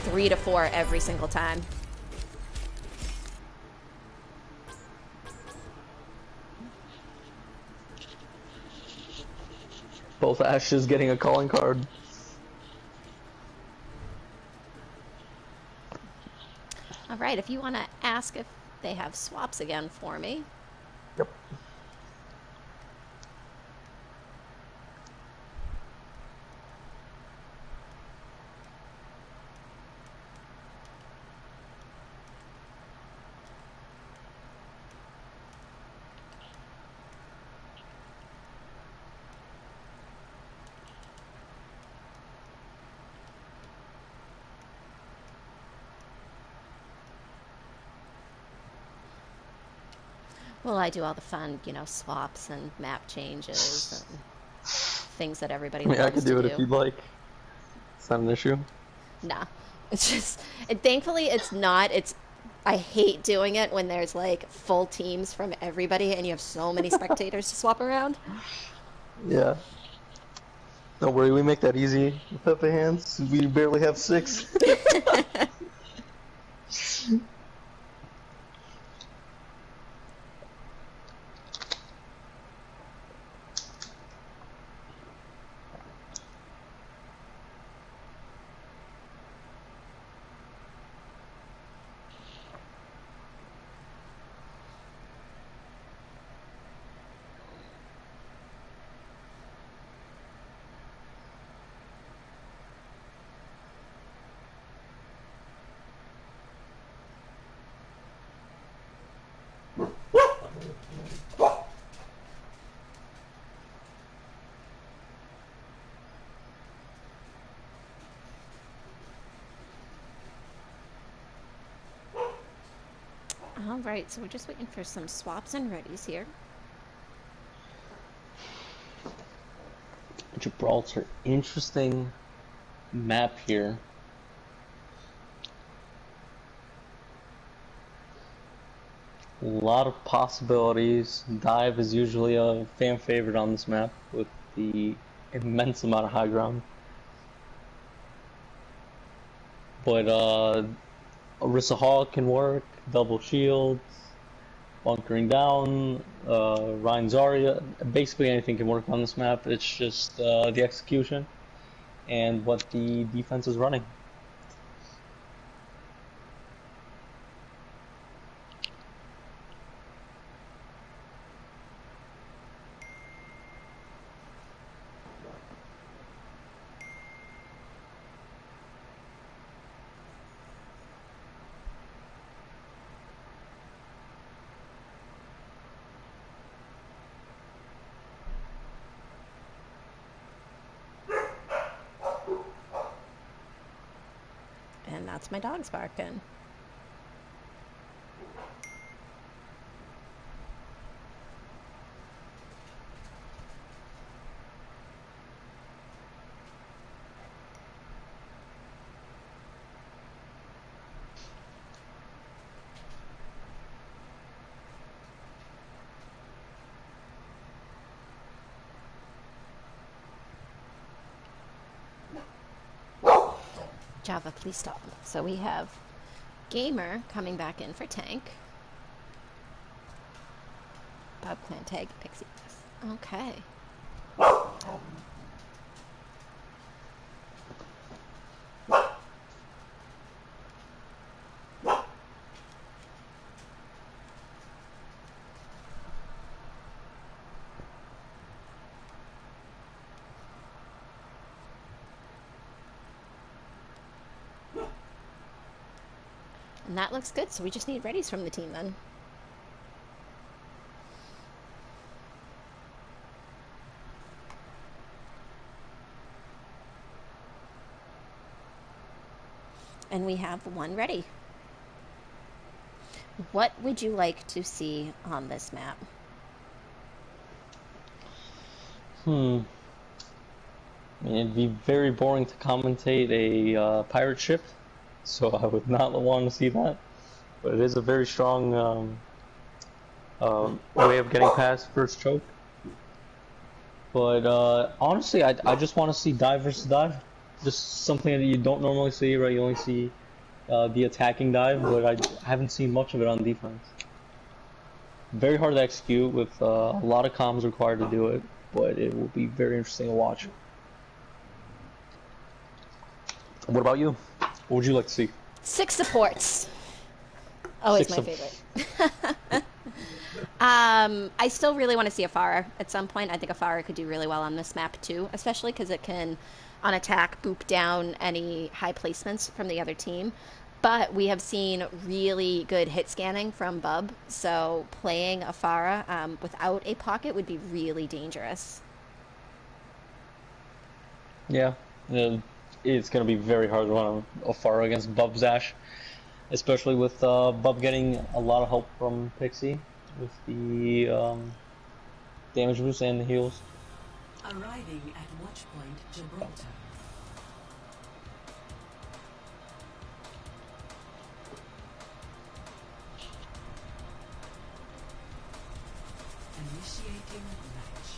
3 to 4 every single time. Both Ashes getting a calling card. All right, if you want to ask if they have swaps again for me. Yep. Well, I do all the fun, swaps and map changes and things that everybody loves I could do to it if you'd like. It's not an issue. Nah. It's just, thankfully it's not. I hate doing it when there's like full teams from everybody and you have so many spectators to swap around. Yeah. Don't worry, we make that easy. Pepe hands, we barely have 6. All right, so we're just waiting for some swaps and readies here. Gibraltar, interesting map here. A lot of possibilities. Dive is usually a fan favorite on this map with the immense amount of high ground. But Orisa Hall can work, double shields, bunkering down, Ryan Zarya, basically anything can work on this map. It's just the execution and what the defense is running. That's my dog's barking. Java, please stop. So we have Gamer coming back in for tank. Bob Clan tag Pixie. Okay. And that looks good, so we just need readies from the team then. And we have one ready. What would you like to see on this map? I mean, it'd be very boring to commentate a pirate ship, so I would not want to see that. But it is a very strong way of getting past first choke. But honestly, I just want to see dive versus dive. Just something that you don't normally see, right? You only see the attacking dive, but I haven't seen much of it on defense. Very hard to execute with a lot of comms required to do it, but it will be very interesting to watch. What about you? What would you like to see? 6 supports. Always my favorite. I still really want to see a Pharah at some point. I think a Pharah could do really well on this map too, especially because it can, on attack, boop down any high placements from the other team. But we have seen really good hit scanning from Bub, so playing a Pharah without a pocket would be really dangerous. Yeah, it's going to be very hard to run a Pharah against Bub's Ash, especially with Bub getting a lot of help from Pixie with the damage boost and the heals. Arriving at Watchpoint Gibraltar. Initiating match.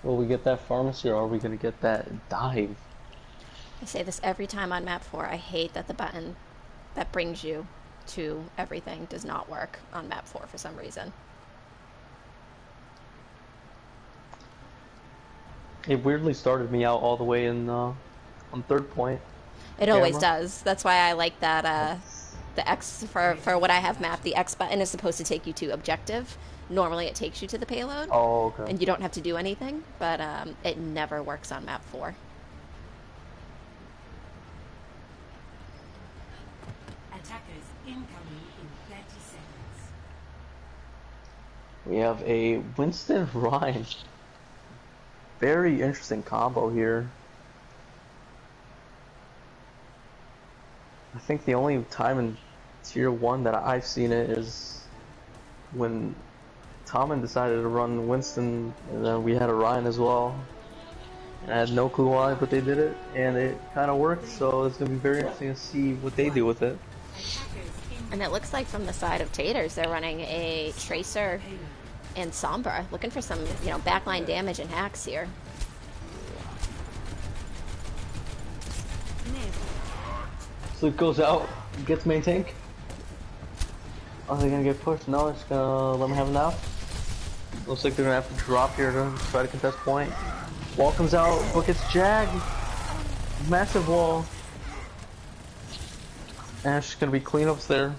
Will we get that pharmacy, or are we going to get that dive? I say this every time on map 4. I hate that the button that brings you to everything does not work on map 4 for some reason. It weirdly started me out all the way in on third point. It always does. That's why I like that the X for what I have mapped. The X button is supposed to take you to objective. Normally it takes you to the payload. Oh, okay. And you don't have to do anything, but it never works on map 4. Attackers incoming in 30 seconds. We have a Winston Rhyme. Very interesting combo here. I think the only time in Tier 1 that I've seen it is when Tommen decided to run Winston, and then we had a Ryan as well. And I had no clue why, but they did it, and it kind of worked, so it's going to be very interesting to see what they do with it. And it looks like from the side of Taters, they're running a Tracer and Sombra, looking for some, backline damage and hacks here. Sleep goes out, gets main tank. Are they gonna get pushed? No, it's gonna let me have him now. Looks like they're gonna have to drop here to try to contest point. Wall comes out, but gets jagged. Massive wall. Ash gonna be cleanups there.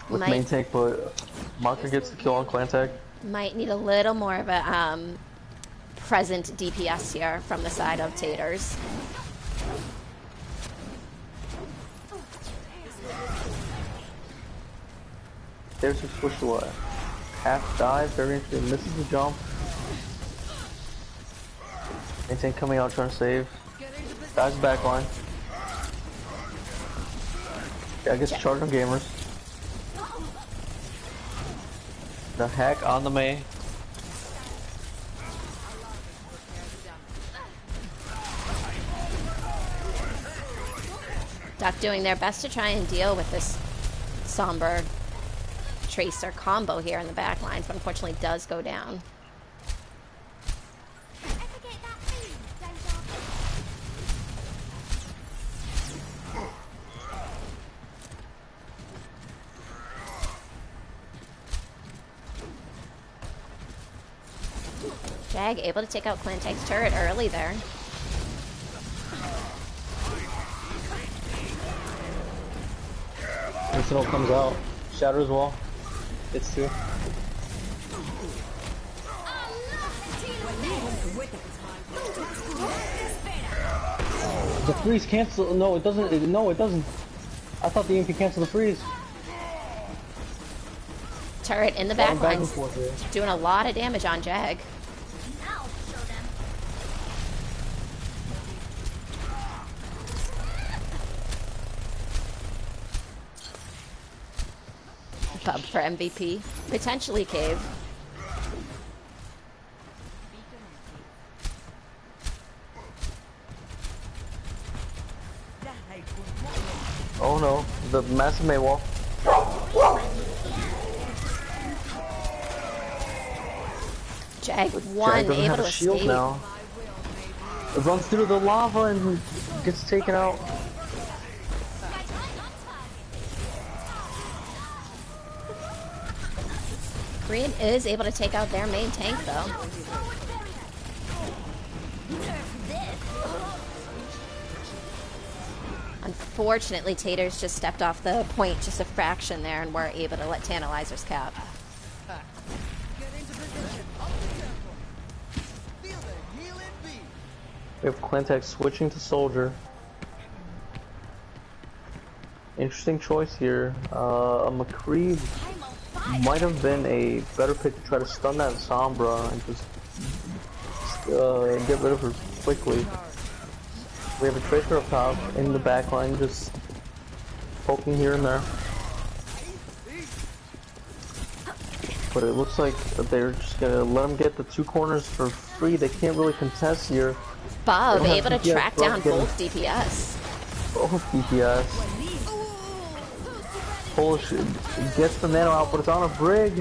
With main tank, but Marker gets the kill on clan tag. Might need a little more of a present DPS here from the side of Taters. There's a switch to a half dive, very interesting, misses the jump. Maintain coming out trying to save. Guys back line. Yeah, I guess charge on gamers. The heck on the May. Duck doing their best to try and deal with this somber tracer combo here in the back lines, but unfortunately does go down. Jag able to take out Quintek's turret early there. Sentinel comes out. Shatter as well. It's 2. The freeze cancel. No, it doesn't. No, it doesn't. I thought the EMP canceled the freeze. Turret in the back lines, doing a lot of damage on Jag. Pub for MVP. Potentially Cave. Oh no, the massive May wall. Jag with one Jag able to shield escape. now. It runs through the lava and gets taken out. Green is able to take out their main tank though. Unfortunately, Tater's just stepped off the point just a fraction there, and we're able to let Tantalizers cap. We have Quintek switching to Soldier. Interesting choice here. A McCree might have been a better pick to try to stun that Sombra and just get rid of her quickly. We have a Tracer up top in the back line, just poking here and there. But it looks like that they're just gonna let them get the 2 corners for free. They can't really contest here. Bob able to track down both DPS. Both DPS. Polish gets the nano out, but it's on a Brig.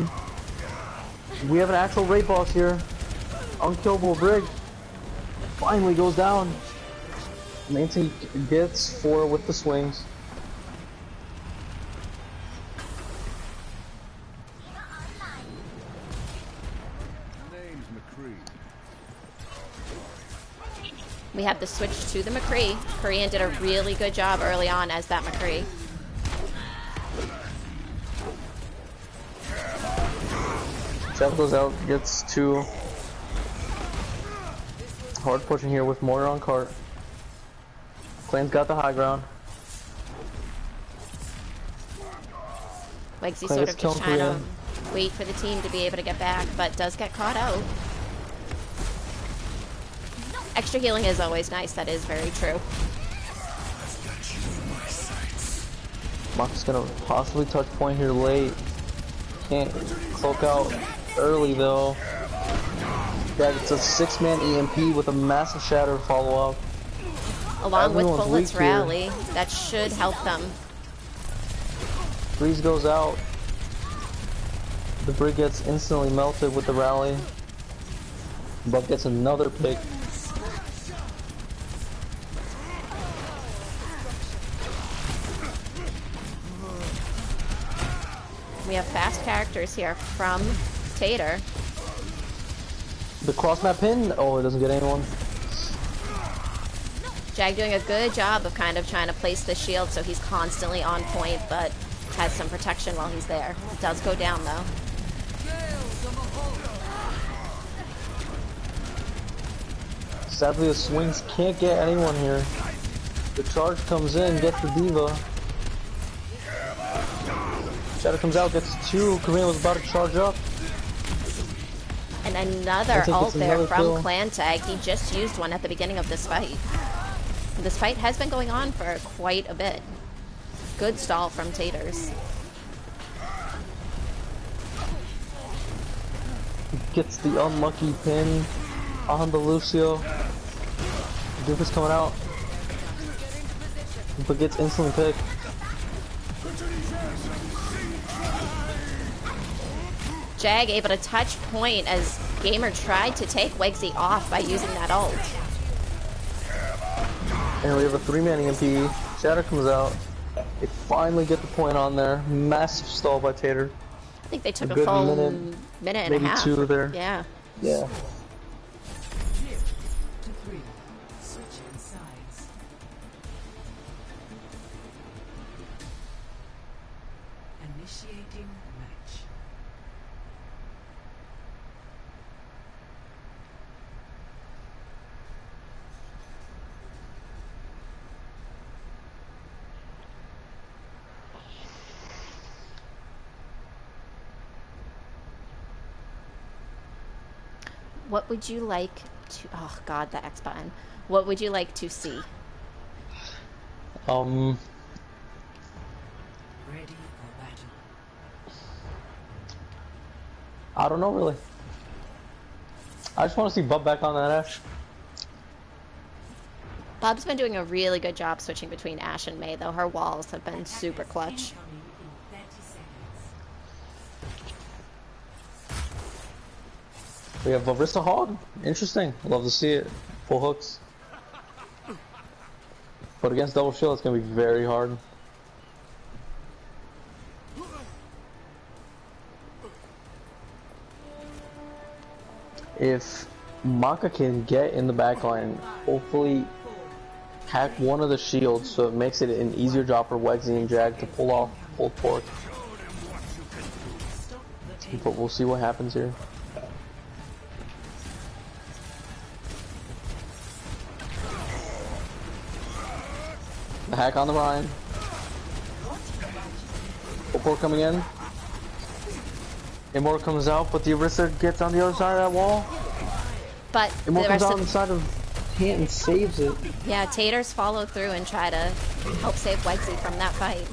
We have an actual raid boss here. Unkillable Brig. Finally goes down. Maintain gets 4 with the swings. We have the switch to the McCree. Korean did a really good job early on as that McCree. Jeff goes out, gets 2. Hard pushing here with Moira on cart. Clan's got the high ground. Legsy sort of just trying to wait for the team to be able to get back, but does get caught out. Extra healing is always nice, that is very true. Mark's gonna possibly touch point here late. Can't cloak out early though. Yeah, it's a 6-man EMP with a massive shatter follow up. Along with Everyone's Bullet's weak here. rally, that should help them. Freeze goes out. The Brig gets instantly melted with the rally. But gets another pick. We have fast characters here from Tater. The cross map pin? Oh, it doesn't get anyone. Jag doing a good job of kind of trying to place the shield so he's constantly on point, but has some protection while he's there. It does go down though. Sadly, the swings can't get anyone here. The charge comes in, gets the Diva. Shadow comes out, gets 2. Korean was about to charge up. And another Tater ult gets there another from kill. Clan Tag. He just used one at the beginning of this fight. This fight has been going on for quite a bit. Good stall from Taters. Gets the unlucky pin on the Lucio. Doofus coming out. But gets instantly picked. Jag able to touch point as Gamer tried to take Wegsy off by using that ult. And we have a 3-man EMP. Shatter comes out. They finally get the point on there. Massive stall by Tater. I think they took a good full minute, minute and a maybe half. 2 there. Yeah. Yeah. Clear to 3. Switching sides. Initiating match. What would you like to... Oh, God, the X button. What would you like to see? Ready for battle. I don't know really. I just want to see Bub back on that Ash. Bob's been doing a really good job switching between Ash and May, though. Her walls have been super clutch. Incoming in 30 seconds. We have Arista Hog. Interesting. Love to see it. Full hooks. But against double shield, it's gonna be very hard. If Maka can get in the back line, hopefully hack one of the shields so it makes it an easier job for Wegsy and Jag to pull off pulled pork. But we'll see what happens here. The hack on the Ryan. Pulled pork coming in. Immortal comes out, but the Orisa gets on the other side of that wall. But the Immortal comes rest out on the of... side of Tant and saves it. Yeah, Taters follow through and try to help save Wegsy from that fight.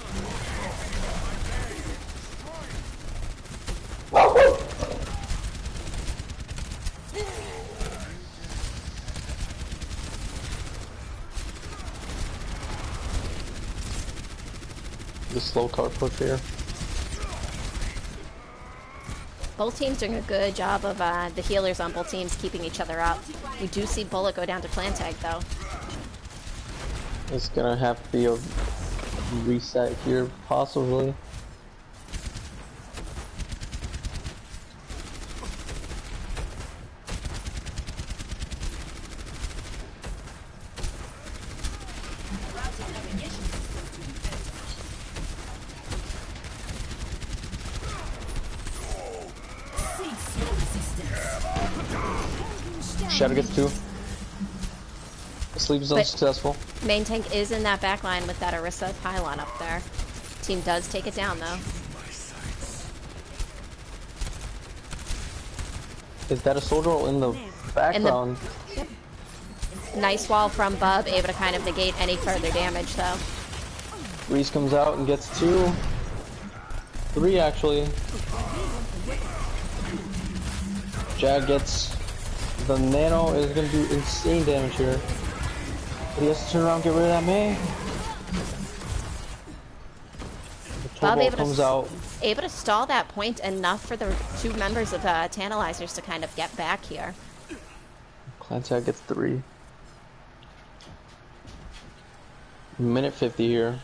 The slow card push here. Both teams doing a good job of the healers on both teams keeping each other up. We do see Bullet go down to Clan Tag, though. It's gonna have to be a reset here, possibly. Shadow gets 2. Sleep is unsuccessful. Main tank is in that back line with that Orisa pylon up there. Team does take it down, though. Is that a soldier roll in the background? Yep. Nice wall from Bub, able to kind of negate any further damage, though. Reese comes out and gets 2. 3 actually. Jag gets the nano is gonna do insane damage here. But he has to turn around and get rid of that May. The Bob turbo comes out. able to stall that point enough for the 2 members of Tantalizers to kind of get back here. Clan Tag gets 3. Minute 50 here.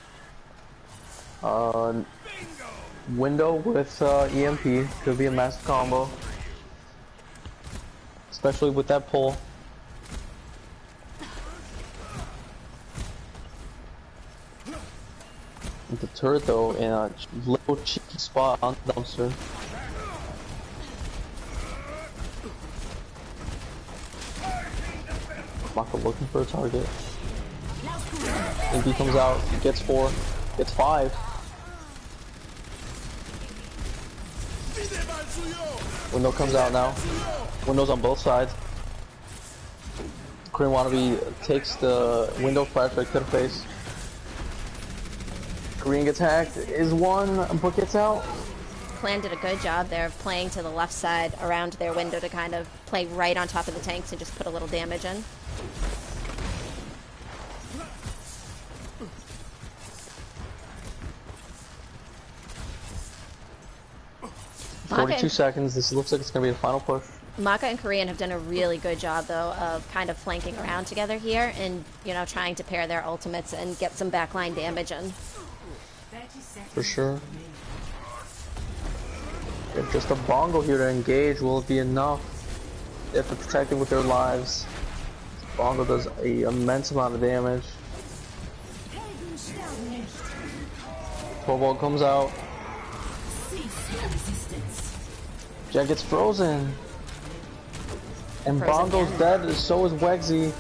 Window with EMP could be a massive combo, especially with that pull. The turret though in a little cheeky spot on the dumpster. Maka looking for a target. MP comes out, gets 4, gets 5. Window comes out now. Window's on both sides. Korean Wannabe takes the window flashback to the face. Korean gets hacked, is one, but gets out. Clan did a good job there of playing to the left side around their window to kind of play right on top of the tanks and just put a little damage in. Maka 42 seconds. This looks like it's going to be the final push. Maka and Korean have done a really good job, though, of kind of flanking around together here and, you know, trying to pair their ultimates and get some backline damage in. For sure. If just a bongo here to engage, will it be enough? They have to protect it with their lives. Bongo does an immense amount of damage. Cobalt comes out. Jack gets frozen. And Frozen Bongo's again. dead, so is Wegsy.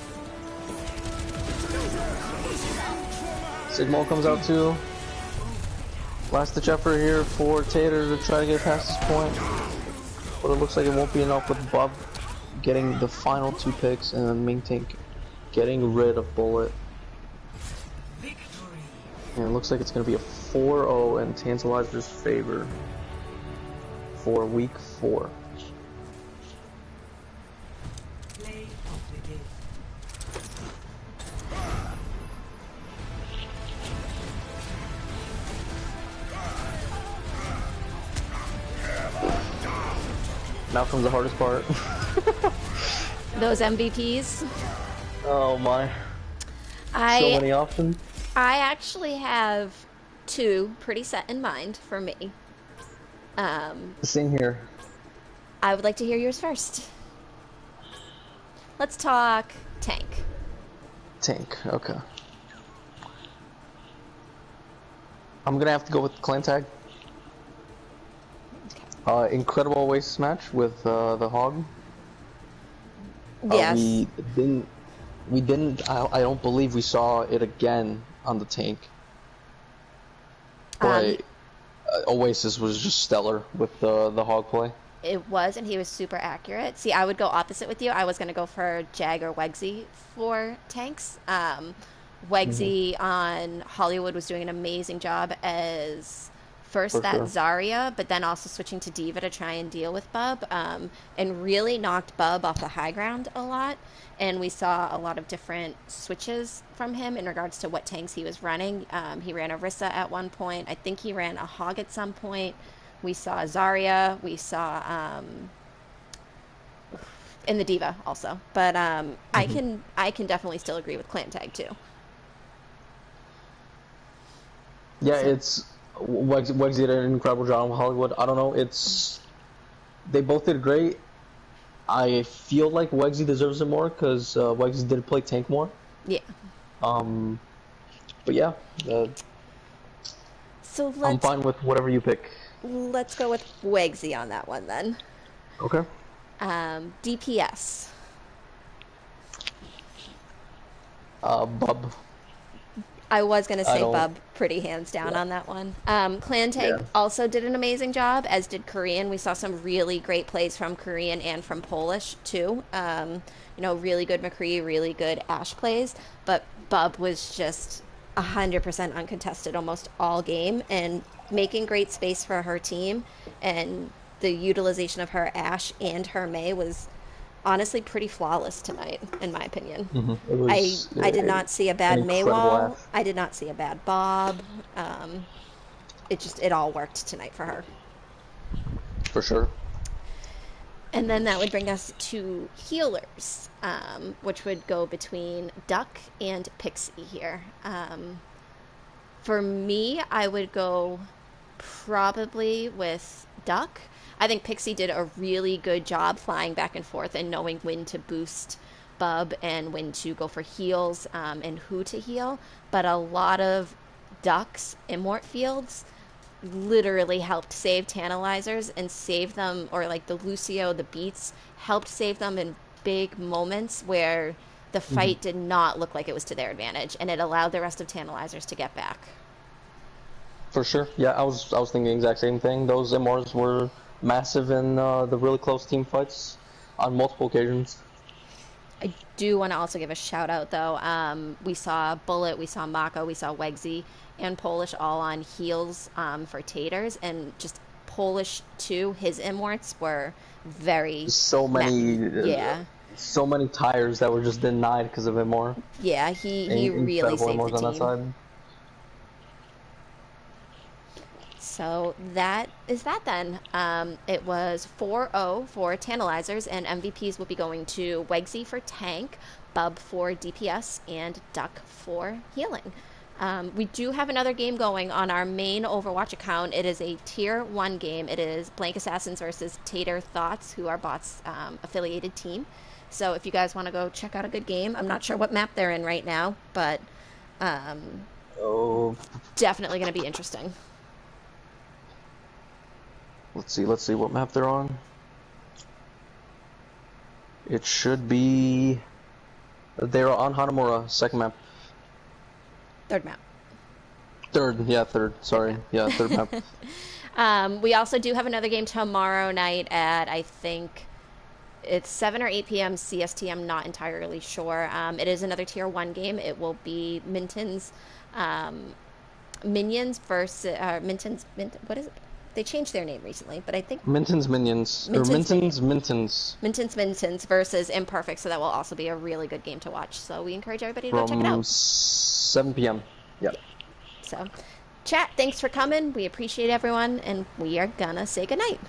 Sigma comes out too. Last ditch effort here for Tater to try to get past this point. But it looks like it won't be enough with Bub getting the final 2 picks and then Ming Tank getting rid of Bullet. And it looks like it's going to be a 4-0 in Tantalizers' favor for week 4. Play of the game. Now comes the hardest part. Those MVPs. Oh my. So I many options. actually have 2 pretty set in mind for me. Same here. I would like to hear yours first. Let's talk tank. Tank, okay. I'm gonna have to go with Clan Tag. Incredible Oasis match with the Hog. Yes. We didn't, I don't believe we saw it again on the tank. But Oasis was just stellar with the Hog play. It was, and he was super accurate. See, I would go opposite with you. I was going to go for Jag or Wegsy for tanks. Wegsy on Hollywood was doing an amazing job as first For that sure. Zarya, but then also switching to Diva to try and deal with Bub, and really knocked Bub off the high ground a lot. And we saw a lot of different switches from him in regards to what tanks he was running. He ran Orisa at one point. I think he ran a Hog at some point. We saw Zarya. We saw in the Diva also. But I can definitely still agree with Clan Tag too. Yeah, it's Wegsy did an incredible job with Hollywood. I don't know, they both did great. I feel like Wegsy deserves it more because Wegsy did play tank more. Yeah. But yeah, So I'm fine with whatever you pick. let's go with Wegsy on that one then. Okay. DPS. Bub. I was going to I say don't- Bub pretty hands down on that one. Clan Tag Yeah. also did an amazing job, as did Korean. We saw some really great plays from Korean and from Polish too. Really good McCree, really good Ash plays. But Bub was just 100% uncontested almost all game and making great space for her team. And the utilization of her Ash and her Mei was honestly pretty flawless tonight, in my opinion. It was, I did not see a bad an incredible Maywall. Ash. I did not see a bad Bob. It all worked tonight for her. For sure. And then that would bring us to healers, which would go between Duck and Pixie here. For me, I would go probably with Duck. I think Pixie did a really good job flying back and forth and knowing when to boost Bub and when to go for heals and who to heal. But a lot of Duck's Immort fields literally helped save Tantalizers and save them, or like the Lucio, the Beats, helped save them in big moments where the fight did not look like it was to their advantage, and it allowed the rest of Tantalizers to get back. For sure. Yeah, I was thinking the exact same thing. Those MRs were massive in the really close team fights on multiple occasions. I do want to also give a shout out though. We saw Bullet, we saw Mako, we saw Wegsy, and Polish all on heels for Taters, and just Polish too. His immorts were very So many, yeah, so many tires that were just denied because of Immor. yeah. He really Incredible saved the Immors on that team. side. So that is that then. It was 4-0 for Tantalizers, and MVPs will be going to Wegsy for tank, Bub for DPS, and Duck for healing. We do have another game going on our main Overwatch account. It is a Tier 1 game. It is Blank Assassins versus Tater Thoughts, who are Bot's affiliated team. So if you guys want to go check out a good game, I'm not sure what map they're in right now, but Oh, definitely going to be interesting. let's see what map they're on. It should be. They're on Hanamura, second map. Third map. Third. Sorry, yeah, third map. We also do have another game tomorrow night at, I think it's 7 or 8 p.m. CST. I'm not entirely sure. It is another Tier 1 game. It will be Minton's Minions versus what is it? They changed their name recently, but I think Minton's Minions. Minton's Mintons versus Imperfect, so that will also be a really good game to watch. So we encourage everybody to go check it From out. 7 p.m. Yep. So, chat, thanks for coming. We appreciate everyone, and we are gonna say goodnight.